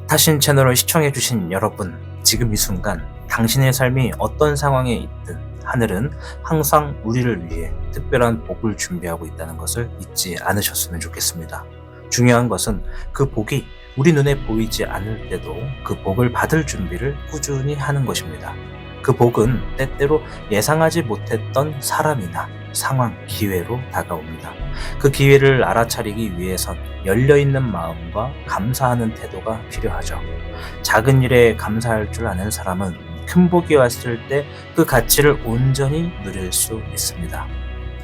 타신 채널을 시청해주신 여러분, 지금 이 순간 당신의 삶이 어떤 상황에 있든 하늘은 항상 우리를 위해 특별한 복을 준비하고 있다는 것을 잊지 않으셨으면 좋겠습니다. 중요한 것은 그 복이 우리 눈에 보이지 않을 때도 그 복을 받을 준비를 꾸준히 하는 것입니다. 그 복은 때때로 예상하지 못했던 사람이나 상황, 기회로 다가옵니다. 그 기회를 알아차리기 위해선 열려있는 마음과 감사하는 태도가 필요하죠. 작은 일에 감사할 줄 아는 사람은 큰 복이 왔을 때 그 가치를 온전히 누릴 수 있습니다.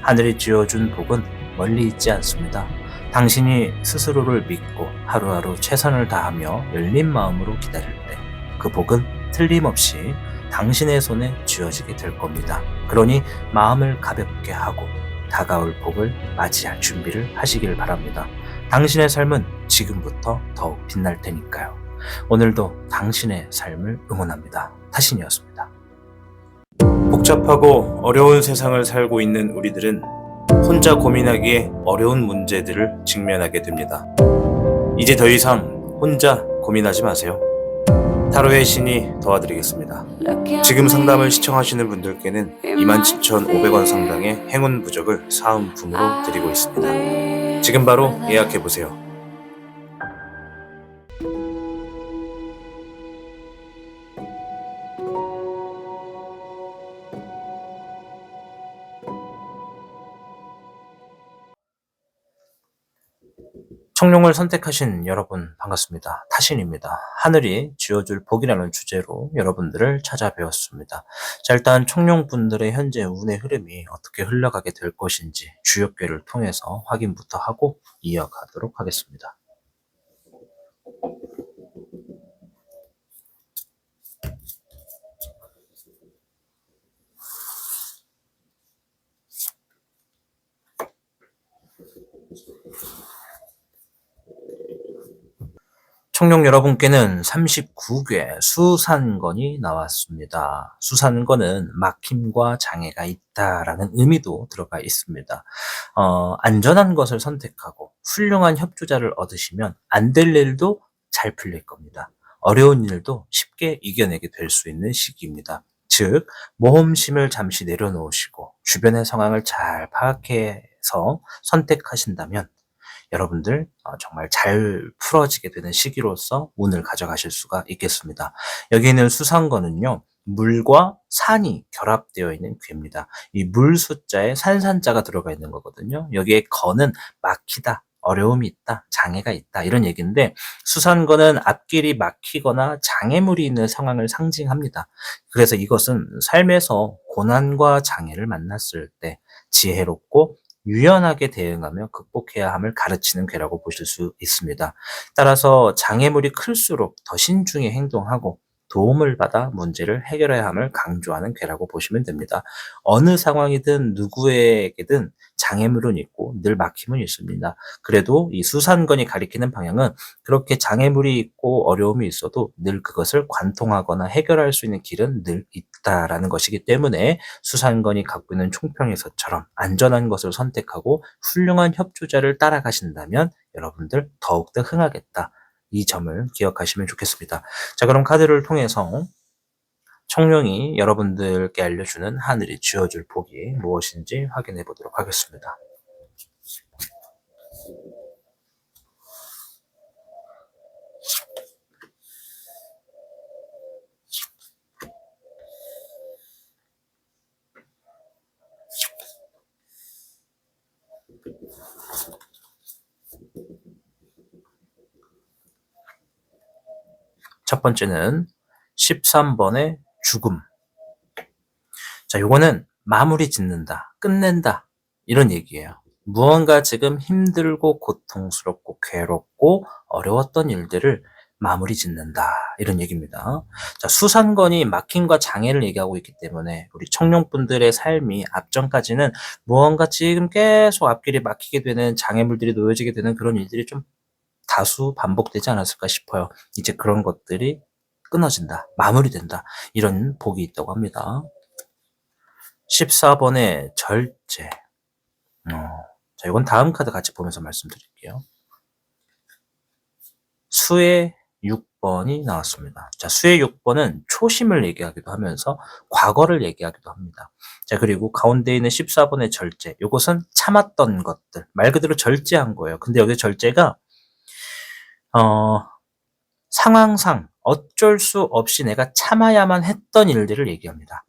하늘이 지어준 복은 멀리 있지 않습니다. 당신이 스스로를 믿고 하루하루 최선을 다하며 열린 마음으로 기다릴 때 그 복은 틀림없이 당신의 손에 쥐어지게 될 겁니다. 그러니 마음을 가볍게 하고 다가올 복을 맞이할 준비를 하시길 바랍니다. 당신의 삶은 지금부터 더욱 빛날 테니까요. 오늘도 당신의 삶을 응원합니다. 타신이었습니다. 복잡하고 어려운 세상을 살고 있는 우리들은 혼자 고민하기에 어려운 문제들을 직면하게 됩니다. 이제 더 이상 혼자 고민하지 마세요. 타로의 신이 도와드리겠습니다. 지금 상담을 시청하시는 분들께는 27,500원 상당의 행운 부적을 사은품으로 드리고 있습니다. 지금 바로 예약해보세요. 청룡을 선택하신 여러분 반갑습니다. 타신입니다. 하늘이 쥐어줄 복이라는 주제로 여러분들을 찾아뵈었습니다. 자, 일단 청룡분들의 현재 운의 흐름이 어떻게 흘러가게 될 것인지 주역궤를 통해서 확인부터 하고 이어가도록 하겠습니다. 청룡 여러분께는 39개 수산건이 나왔습니다. 수산건은 막힘과 장애가 있다라는 의미도 들어가 있습니다. 안전한 것을 선택하고 훌륭한 협조자를 얻으시면 안 될 일도 잘 풀릴 겁니다. 어려운 일도 쉽게 이겨내게 될 수 있는 시기입니다. 즉, 모험심을 잠시 내려놓으시고 주변의 상황을 잘 파악해서 선택하신다면 여러분들 정말 잘 풀어지게 되는 시기로서 운을 가져가실 수가 있겠습니다. 여기 있는 수상건은요, 물과 산이 결합되어 있는 괴입니다. 이 물 숫자에 산산자가 들어가 있는 거거든요. 여기에 건은 막히다, 어려움이 있다, 장애가 있다 이런 얘기인데, 수산건은 앞길이 막히거나 장애물이 있는 상황을 상징합니다. 그래서 이것은 삶에서 고난과 장애를 만났을 때 지혜롭고 유연하게 대응하며 극복해야 함을 가르치는 괴라고 보실 수 있습니다. 따라서 장애물이 클수록 더 신중히 행동하고 도움을 받아 문제를 해결해야 함을 강조하는 괴라고 보시면 됩니다. 어느 상황이든 누구에게든 장애물은 있고 늘 막힘은 있습니다. 그래도 이 수산건이 가리키는 방향은 그렇게 장애물이 있고 어려움이 있어도 늘 그것을 관통하거나 해결할 수 있는 길은 늘 있다라는 것이기 때문에 수산건이 갖고 있는 총평에서처럼 안전한 것을 선택하고 훌륭한 협조자를 따라가신다면 여러분들 더욱더 흥하겠다. 이 점을 기억하시면 좋겠습니다. 자, 그럼 카드를 통해서 청룡이 여러분들께 알려주는 하늘이 쥐어줄 복이 무엇인지 확인해 보도록 하겠습니다. 첫 번째는 13번의 죽음. 자, 요거는 마무리 짓는다, 끝낸다 이런 얘기예요. 무언가 지금 힘들고 고통스럽고 괴롭고 어려웠던 일들을 마무리 짓는다 이런 얘기입니다. 자, 수산건이 막힘과 장애를 얘기하고 있기 때문에 우리 청룡분들의 삶이 앞전까지는 무언가 지금 계속 앞길이 막히게 되는 장애물들이 놓여지게 되는 그런 일들이 좀 다수 반복되지 않았을까 싶어요. 이제 그런 것들이 끊어진다, 마무리된다 이런 복이 있다고 합니다. 14번의 절제. 자, 이건 다음 카드 같이 보면서 말씀드릴게요. 수의 6번이 나왔습니다. 자, 수의 6번은 초심을 얘기하기도 하면서 과거를 얘기하기도 합니다. 자, 그리고 가운데 있는 14번의 절제. 이것은 참았던 것들. 말 그대로 절제한 거예요. 근데 여기 절제가 상황상 어쩔 수 없이 내가 참아야만 했던 일들을 얘기합니다.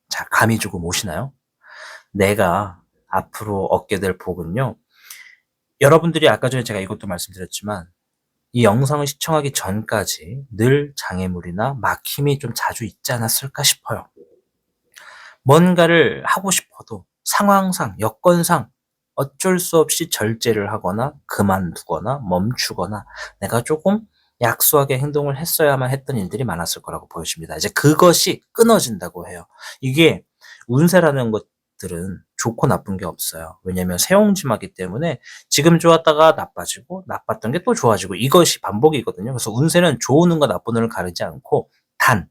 자, 감이 조금 오시나요? 내가 앞으로 얻게 될 복은요. 여러분들이 아까 전에 제가 이것도 말씀드렸지만 이 영상을 시청하기 전까지 늘 장애물이나 막힘이 좀 자주 있지 않았을까 싶어요. 뭔가를 하고 싶어도 상황상, 여건상 어쩔 수 없이 절제를 하거나 그만두거나 멈추거나 내가 조금 약소하게 행동을 했어야만 했던 일들이 많았을 거라고 보여집니다. 이제 그것이 끊어진다고 해요. 이게 운세라는 것들은 좋고 나쁜 게 없어요. 왜냐하면 세옹지마기 때문에 지금 좋았다가 나빠지고 나빴던 게 또 좋아지고 이것이 반복이거든요. 그래서 운세는 좋은 운과 나쁜 운을 가리지 않고 단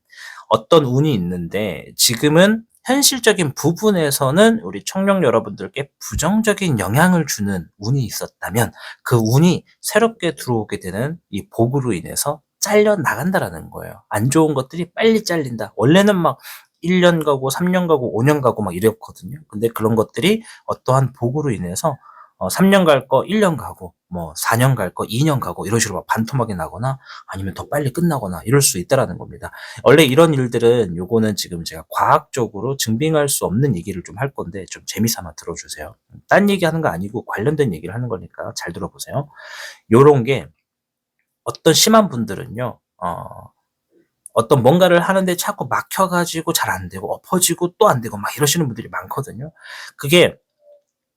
어떤 운이 있는데 지금은 현실적인 부분에서는 우리 청룡 여러분들께 부정적인 영향을 주는 운이 있었다면 그 운이 새롭게 들어오게 되는 이 복으로 인해서 잘려 나간다라는 거예요. 안 좋은 것들이 빨리 잘린다. 원래는 막 1년 가고 3년 가고 5년 가고 막 이랬거든요. 근데 그런 것들이 어떠한 복으로 인해서 3년 갈 거 1년 가고 뭐 4년 갈 거 2년 가고 이런 식으로 막 반토막이 나거나 아니면 더 빨리 끝나거나 이럴 수 있다라는 겁니다. 원래 이런 일들은 요거는 지금 제가 과학적으로 증빙할 수 없는 얘기를 좀 할 건데 좀 재미삼아 들어주세요. 딴 얘기하는 거 아니고 관련된 얘기를 하는 거니까 잘 들어보세요. 요런 게 어떤 심한 분들은요. 어떤 뭔가를 하는데 자꾸 막혀가지고 잘 안 되고 엎어지고 또 안 되고 막 이러시는 분들이 많거든요. 그게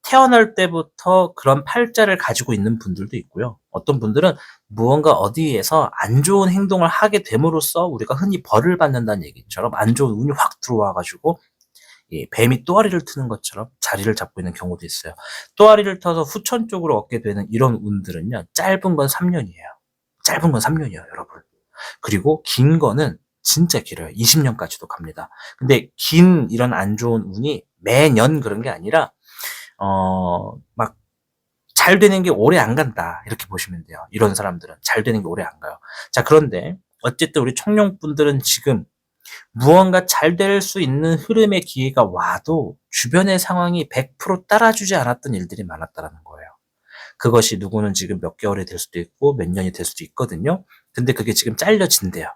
태어날 때부터 그런 팔자를 가지고 있는 분들도 있고요. 어떤 분들은 무언가 어디에서 안 좋은 행동을 하게 됨으로써 우리가 흔히 벌을 받는다는 얘기처럼 안 좋은 운이 확 들어와 가지고 뱀이 또아리를 트는 것처럼 자리를 잡고 있는 경우도 있어요. 또아리를 터서 후천 쪽으로 얻게 되는 이런 운들은요. 짧은 건 3년이에요. 짧은 건 3년이에요, 여러분. 그리고 긴 거는 진짜 길어요. 20년까지도 갑니다. 근데 긴 이런 안 좋은 운이 매년 그런 게 아니라 막 잘 되는 게 오래 안 간다. 이렇게 보시면 돼요. 이런 사람들은 잘 되는 게 오래 안 가요. 자, 그런데 어쨌든 우리 청룡분들은 지금 무언가 잘 될 수 있는 흐름의 기회가 와도 주변의 상황이 100% 따라주지 않았던 일들이 많았다라는 거예요. 그것이 누구는 지금 몇 개월이 될 수도 있고 몇 년이 될 수도 있거든요. 근데 그게 지금 잘려진대요.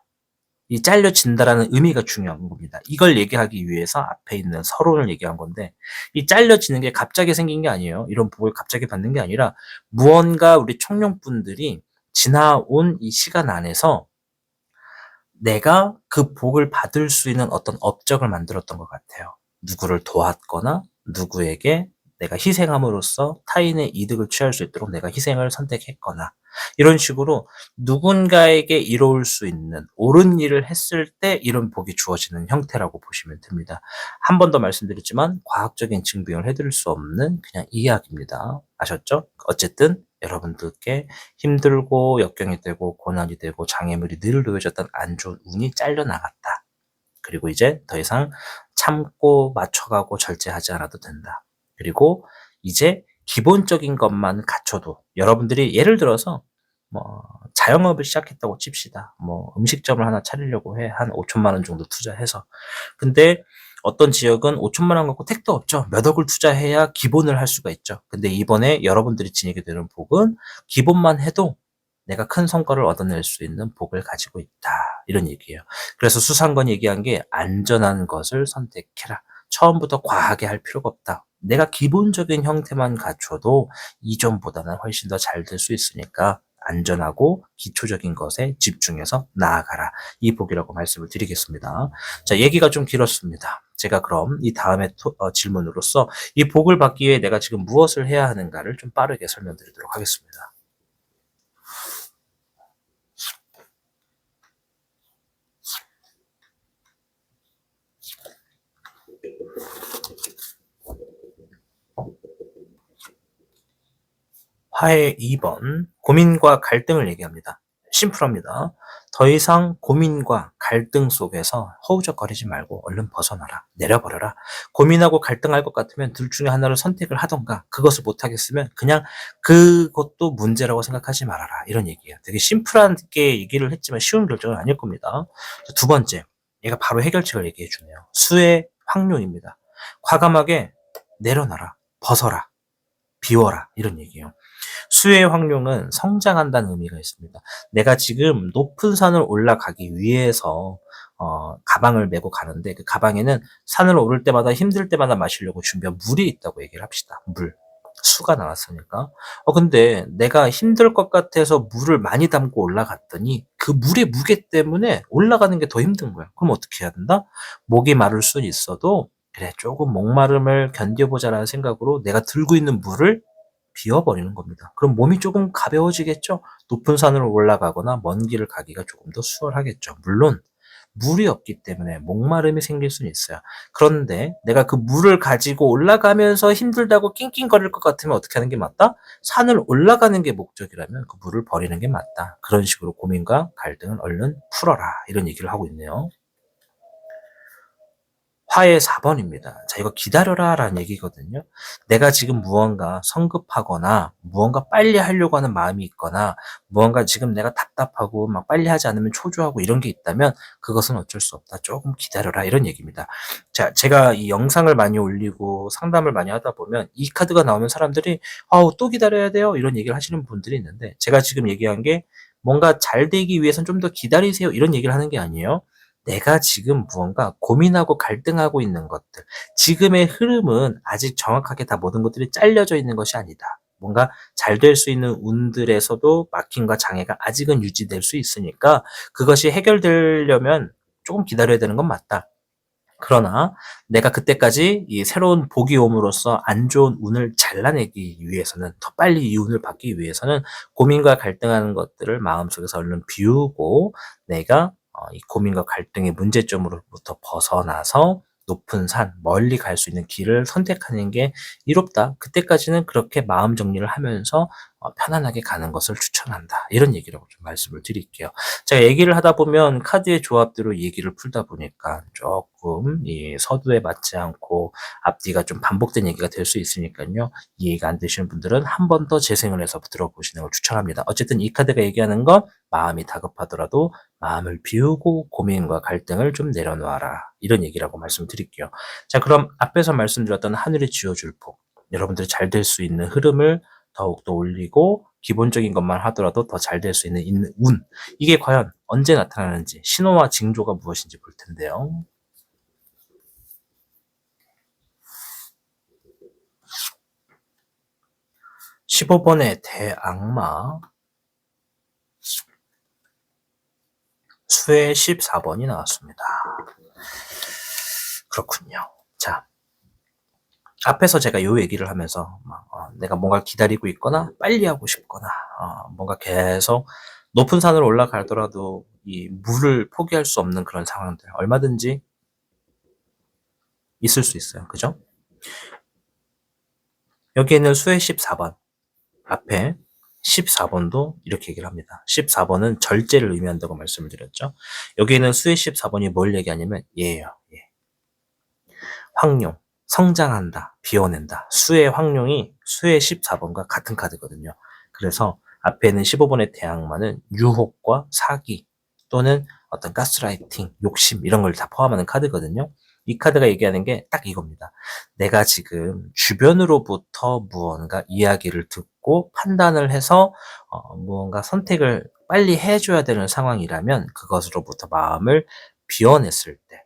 이 잘려진다라는 의미가 중요한 겁니다. 이걸 얘기하기 위해서 앞에 있는 서론을 얘기한 건데 이 잘려지는 게 갑자기 생긴 게 아니에요. 이런 복을 갑자기 받는 게 아니라 무언가 우리 청룡분들이 지나온 이 시간 안에서 내가 그 복을 받을 수 있는 어떤 업적을 만들었던 것 같아요. 누구를 도왔거나 누구에게 내가 희생함으로써 타인의 이득을 취할 수 있도록 내가 희생을 선택했거나 이런 식으로 누군가에게 이로울 수 있는 옳은 일을 했을 때 이런 복이 주어지는 형태라고 보시면 됩니다. 한 번 더 말씀드렸지만 과학적인 증빙을 해드릴 수 없는 그냥 이야기입니다. 아셨죠? 어쨌든 여러분들께 힘들고 역경이 되고 고난이 되고 장애물이 늘 놓여졌던 안 좋은 운이 잘려나갔다. 그리고 이제 더 이상 참고 맞춰가고 절제하지 않아도 된다. 그리고 이제 기본적인 것만 갖춰도 여러분들이 예를 들어서 뭐 자영업을 시작했다고 칩시다. 뭐 음식점을 하나 차리려고 해. 한 5천만 원 정도 투자해서. 근데 어떤 지역은 5천만 원 갖고 택도 없죠. 몇 억을 투자해야 기본을 할 수가 있죠. 근데 이번에 여러분들이 지니게 되는 복은 기본만 해도 내가 큰 성과를 얻어낼 수 있는 복을 가지고 있다. 이런 얘기예요. 그래서 수상건이 얘기한 게 안전한 것을 선택해라. 처음부터 과하게 할 필요가 없다. 내가 기본적인 형태만 갖춰도 이전보다는 훨씬 더 잘 될 수 있으니까 안전하고 기초적인 것에 집중해서 나아가라. 이 복이라고 말씀을 드리겠습니다. 자, 얘기가 좀 길었습니다. 제가 그럼 이 다음에 질문으로서 이 복을 받기 위해 내가 지금 무엇을 해야 하는가를 좀 빠르게 설명드리도록 하겠습니다. 화해 2번 고민과 갈등을 얘기합니다. 심플합니다. 더 이상 고민과 갈등 속에서 허우적거리지 말고 얼른 벗어나라. 내려버려라. 고민하고 갈등할 것 같으면 둘 중에 하나를 선택을 하던가 그것을 못하겠으면 그냥 그것도 문제라고 생각하지 말아라. 이런 얘기예요. 되게 심플하게 얘기를 했지만 쉬운 결정은 아닐 겁니다. 두 번째, 얘가 바로 해결책을 얘기해 주네요. 수의 확률입니다. 과감하게 내려놔라. 벗어라. 비워라. 이런 얘기예요. 수의 확률은 성장한다는 의미가 있습니다. 내가 지금 높은 산을 올라가기 위해서 가방을 메고 가는데 그 가방에는 산을 오를 때마다 힘들 때마다 마시려고 준비한 물이 있다고 얘기를 합시다. 물. 수가 나왔으니까. 근데 내가 힘들 것 같아서 물을 많이 담고 올라갔더니 그 물의 무게 때문에 올라가는 게 더 힘든 거야. 그럼 어떻게 해야 된다? 목이 마를 수는 있어도 그래 조금 목마름을 견뎌보자라는 생각으로 내가 들고 있는 물을 비워버리는 겁니다. 그럼 몸이 조금 가벼워지겠죠? 높은 산을 올라가거나 먼 길을 가기가 조금 더 수월하겠죠. 물론 물이 없기 때문에 목마름이 생길 수는 있어요. 그런데 내가 그 물을 가지고 올라가면서 힘들다고 낑낑거릴 것 같으면 어떻게 하는 게 맞다? 산을 올라가는 게 목적이라면 그 물을 버리는 게 맞다. 그런 식으로 고민과 갈등을 얼른 풀어라. 이런 얘기를 하고 있네요. 화의 4번입니다. 자, 이거 기다려라 라는 얘기거든요. 내가 지금 무언가 성급하거나 무언가 빨리 하려고 하는 마음이 있거나 무언가 지금 내가 답답하고 막 빨리 하지 않으면 초조하고 이런 게 있다면 그것은 어쩔 수 없다. 조금 기다려라 이런 얘기입니다. 자, 제가 이 영상을 많이 올리고 상담을 많이 하다 보면 이 카드가 나오면 사람들이 아우 또 기다려야 돼요 이런 얘기를 하시는 분들이 있는데 제가 지금 얘기한 게 뭔가 잘 되기 위해선 좀 더 기다리세요 이런 얘기를 하는 게 아니에요. 내가 지금 무언가 고민하고 갈등하고 있는 것들, 지금의 흐름은 아직 정확하게 다 모든 것들이 잘려져 있는 것이 아니다. 뭔가 잘 될 수 있는 운들에서도 막힘과 장애가 아직은 유지될 수 있으니까 그것이 해결되려면 조금 기다려야 되는 건 맞다. 그러나 내가 그때까지 이 새로운 복이 옴으로써 안 좋은 운을 잘라내기 위해서는 더 빨리 이 운을 받기 위해서는 고민과 갈등하는 것들을 마음속에서 얼른 비우고 내가 이 고민과 갈등의 문제점으로부터 벗어나서 높은 산, 멀리 갈 수 있는 길을 선택하는 게 이롭다. 그때까지는 그렇게 마음 정리를 하면서 편안하게 가는 것을 추천한다. 이런 얘기라고 좀 말씀을 드릴게요. 제가 얘기를 하다 보면 카드의 조합대로 얘기를 풀다 보니까 조금 이 서두에 맞지 않고 앞뒤가 좀 반복된 얘기가 될 수 있으니까요. 이해가 안 되시는 분들은 한 번 더 재생을 해서 들어보시는 걸 추천합니다. 어쨌든 이 카드가 얘기하는 건 마음이 다급하더라도 마음을 비우고 고민과 갈등을 좀 내려놓아라. 이런 얘기라고 말씀드릴게요. 자, 그럼 앞에서 말씀드렸던 하늘이 쥐어줄 복. 여러분들이 잘 될 수 있는 흐름을 더욱더 올리고 기본적인 것만 하더라도 더 잘 될 수 있는 운. 이게 과연 언제 나타나는지 신호와 징조가 무엇인지 볼 텐데요. 15번의 대악마, 수의 14번이 나왔습니다. 그렇군요. 자, 앞에서 제가 요 얘기를 하면서 내가 뭔가 기다리고 있거나 빨리 하고 싶거나 뭔가 계속 높은 산을 올라가더라도 이 물을 포기할 수 없는 그런 상황들 얼마든지 있을 수 있어요. 그죠? 여기에는 수의 14번 앞에 14번도 이렇게 얘기를 합니다. 14번은 절제를 의미한다고 말씀을 드렸죠. 여기에는 수의 14번이 뭘 얘기하냐면 얘예요. 예. 황룡, 성장한다, 비워낸다. 수의 황룡이 수의 14번과 같은 카드거든요. 그래서 앞에는 15번의 대항마는 유혹과 사기 또는 어떤 가스라이팅, 욕심 이런 걸 다 포함하는 카드거든요. 이 카드가 얘기하는 게 딱 이겁니다. 내가 지금 주변으로부터 무언가 이야기를 듣고 판단을 해서 무언가 선택을 빨리 해줘야 되는 상황이라면 그것으로부터 마음을 비워냈을 때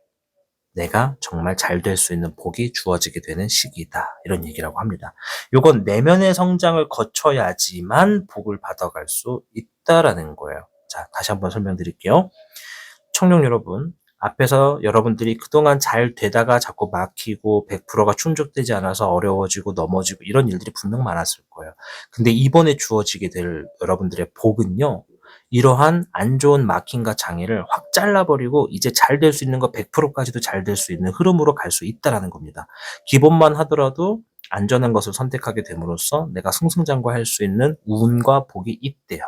내가 정말 잘 될 수 있는 복이 주어지게 되는 시기다. 이런 얘기라고 합니다. 요건 내면의 성장을 거쳐야지만 복을 받아갈 수 있다라는 거예요. 자, 다시 한번 설명드릴게요. 청룡 여러분, 앞에서 여러분들이 그동안 잘 되다가 자꾸 막히고 100%가 충족되지 않아서 어려워지고 넘어지고 이런 일들이 분명 많았을 거예요. 근데 이번에 주어지게 될 여러분들의 복은요. 이러한 안 좋은 막힘과 장애를 확 잘라버리고 이제 잘 될 수 있는 거 100%까지도 잘 될 수 있는 흐름으로 갈 수 있다라는 겁니다. 기본만 하더라도 안전한 것을 선택하게 됨으로써 내가 승승장구할 수 있는 운과 복이 있대요.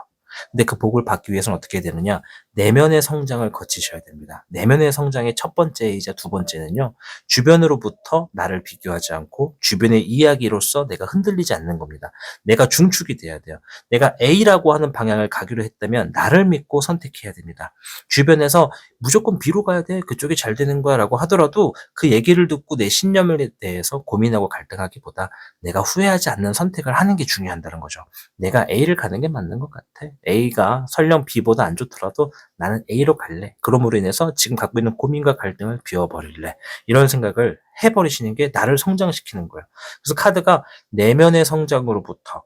근데 그 복을 받기 위해서는 어떻게 해야 되느냐? 내면의 성장을 거치셔야 됩니다. 내면의 성장의 첫 번째이자 두 번째는요. 주변으로부터 나를 비교하지 않고 주변의 이야기로서 내가 흔들리지 않는 겁니다. 내가 중축이 돼야 돼요. 내가 A라고 하는 방향을 가기로 했다면 나를 믿고 선택해야 됩니다. 주변에서 무조건 B로 가야 돼. 그쪽이 잘 되는 거야 라고 하더라도 그 얘기를 듣고 내 신념에 대해서 고민하고 갈등하기보다 내가 후회하지 않는 선택을 하는 게 중요하다는 거죠. 내가 A를 가는 게 맞는 것 같아. A가 설령 B보다 안 좋더라도 나는 A로 갈래. 그럼으로 인해서 지금 갖고 있는 고민과 갈등을 비워버릴래. 이런 생각을 해버리시는 게 나를 성장시키는 거예요. 그래서 카드가 내면의 성장으로부터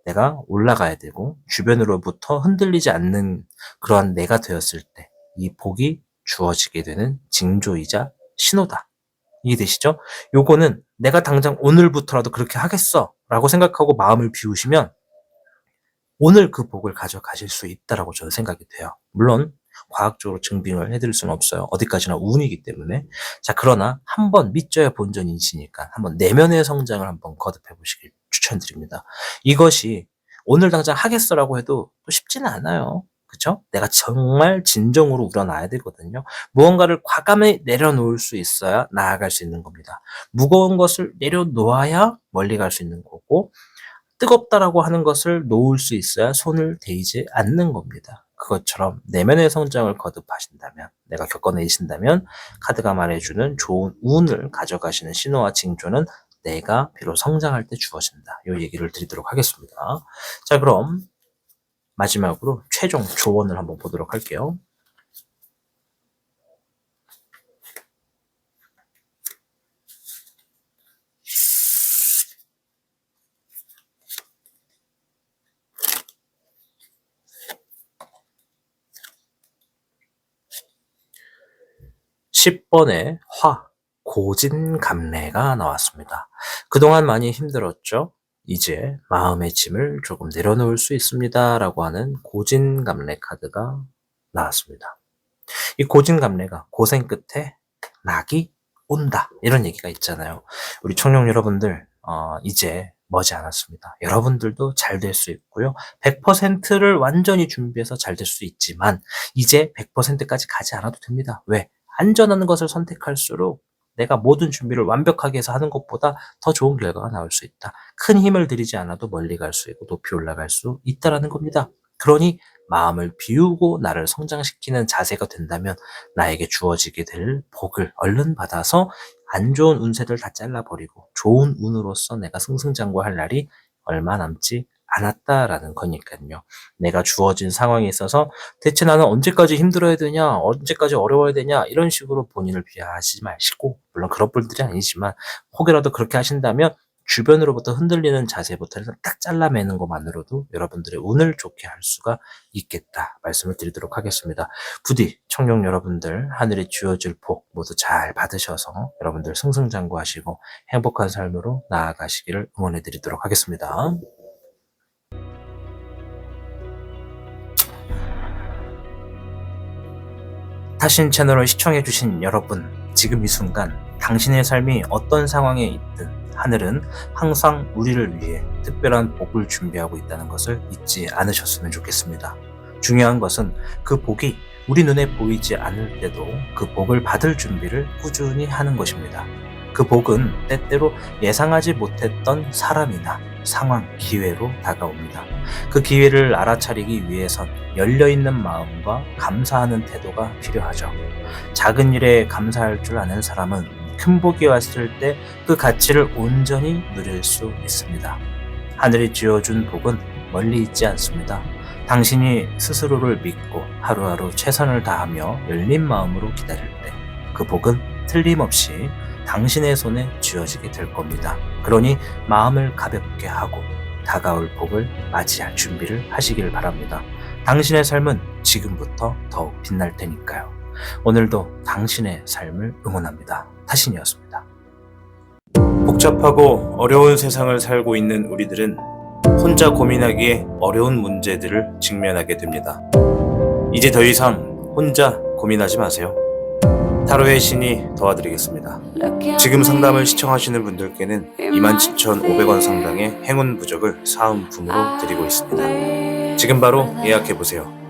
내가 올라가야 되고 주변으로부터 흔들리지 않는 그러한 내가 되었을 때 이 복이 주어지게 되는 징조이자 신호다. 이해되시죠? 요거는 내가 당장 오늘부터라도 그렇게 하겠어 라고 생각하고 마음을 비우시면 오늘 그 복을 가져가실 수 있다라고 저는 생각이 돼요. 물론 과학적으로 증빙을 해드릴 수는 없어요. 어디까지나 운이기 때문에. 자, 그러나 한번 믿져야 본전이시니까 한번 내면의 성장을 한번 거듭해 보시길 추천드립니다. 이것이 오늘 당장 하겠어라고 해도 또 쉽지는 않아요. 그쵸? 내가 정말 진정으로 우러나야 되거든요. 무언가를 과감히 내려놓을 수 있어야 나아갈 수 있는 겁니다. 무거운 것을 내려놓아야 멀리 갈 수 있는 거고, 뜨겁다라고 하는 것을 놓을 수 있어야 손을 대지 않는 겁니다. 그것처럼 내면의 성장을 거듭하신다면, 내가 겪어내신다면 카드가 말해주는 좋은 운을 가져가시는 신호와 징조는 내가 비록 성장할 때 주어진다. 이 얘기를 드리도록 하겠습니다. 자, 그럼 마지막으로 최종 조언을 한번 보도록 할게요. 10번의 화, 고진감래가 나왔습니다. 그동안 많이 힘들었죠? 이제 마음의 짐을 조금 내려놓을 수 있습니다. 라고 하는 고진감래 카드가 나왔습니다. 이 고진감래가 고생 끝에 낙이 온다. 이런 얘기가 있잖아요. 우리 청룡 여러분들, 이제 머지않았습니다. 여러분들도 잘 될 수 있고요. 100%를 완전히 준비해서 잘 될 수 있지만, 이제 100%까지 가지 않아도 됩니다. 왜? 안전한 것을 선택할수록 내가 모든 준비를 완벽하게 해서 하는 것보다 더 좋은 결과가 나올 수 있다. 큰 힘을 들이지 않아도 멀리 갈 수 있고 높이 올라갈 수 있다라는 겁니다. 그러니 마음을 비우고 나를 성장시키는 자세가 된다면 나에게 주어지게 될 복을 얼른 받아서 안 좋은 운세들 다 잘라버리고 좋은 운으로서 내가 승승장구할 날이 얼마 남지 않았다라는 거니까요. 내가 주어진 상황에 있어서 대체 나는 언제까지 힘들어야 되냐, 언제까지 어려워야 되냐 이런 식으로 본인을 비하하지 마시고, 물론 그런 분들이 아니지만 혹여라도 그렇게 하신다면 주변으로부터 흔들리는 자세부터 해서 딱 잘라내는 것만으로도 여러분들의 운을 좋게 할 수가 있겠다 말씀을 드리도록 하겠습니다. 부디 청룡 여러분들 하늘이 주어질 복 모두 잘 받으셔서 여러분들 승승장구하시고 행복한 삶으로 나아가시기를 응원해 드리도록 하겠습니다. 타신 채널을 시청해주신 여러분, 지금 이 순간 당신의 삶이 어떤 상황에 있든 하늘은 항상 우리를 위해 특별한 복을 준비하고 있다는 것을 잊지 않으셨으면 좋겠습니다. 중요한 것은 그 복이 우리 눈에 보이지 않을 때도 그 복을 받을 준비를 꾸준히 하는 것입니다. 그 복은 때때로 예상하지 못했던 사람이나 상황, 기회로 다가옵니다. 그 기회를 알아차리기 위해선 열려있는 마음과 감사하는 태도가 필요하죠. 작은 일에 감사할 줄 아는 사람은 큰 복이 왔을 때 그 가치를 온전히 누릴 수 있습니다. 하늘이 쥐어준 복은 멀리 있지 않습니다. 당신이 스스로를 믿고 하루하루 최선을 다하며 열린 마음으로 기다릴 때 그 복은 틀림없이 당신의 손에 쥐어지게 될 겁니다. 그러니 마음을 가볍게 하고 다가올 복을 맞이할 준비를 하시길 바랍니다. 당신의 삶은 지금부터 더욱 빛날 테니까요. 오늘도 당신의 삶을 응원합니다. 타신이었습니다. 복잡하고 어려운 세상을 살고 있는 우리들은 혼자 고민하기에 어려운 문제들을 직면하게 됩니다. 이제 더 이상 혼자 고민하지 마세요. 타로의 신이 도와드리겠습니다. 지금 상담을 시청하시는 분들께는 27,500원 상당의 행운 부적을 사은품으로 드리고 있습니다. 지금 바로 예약해보세요.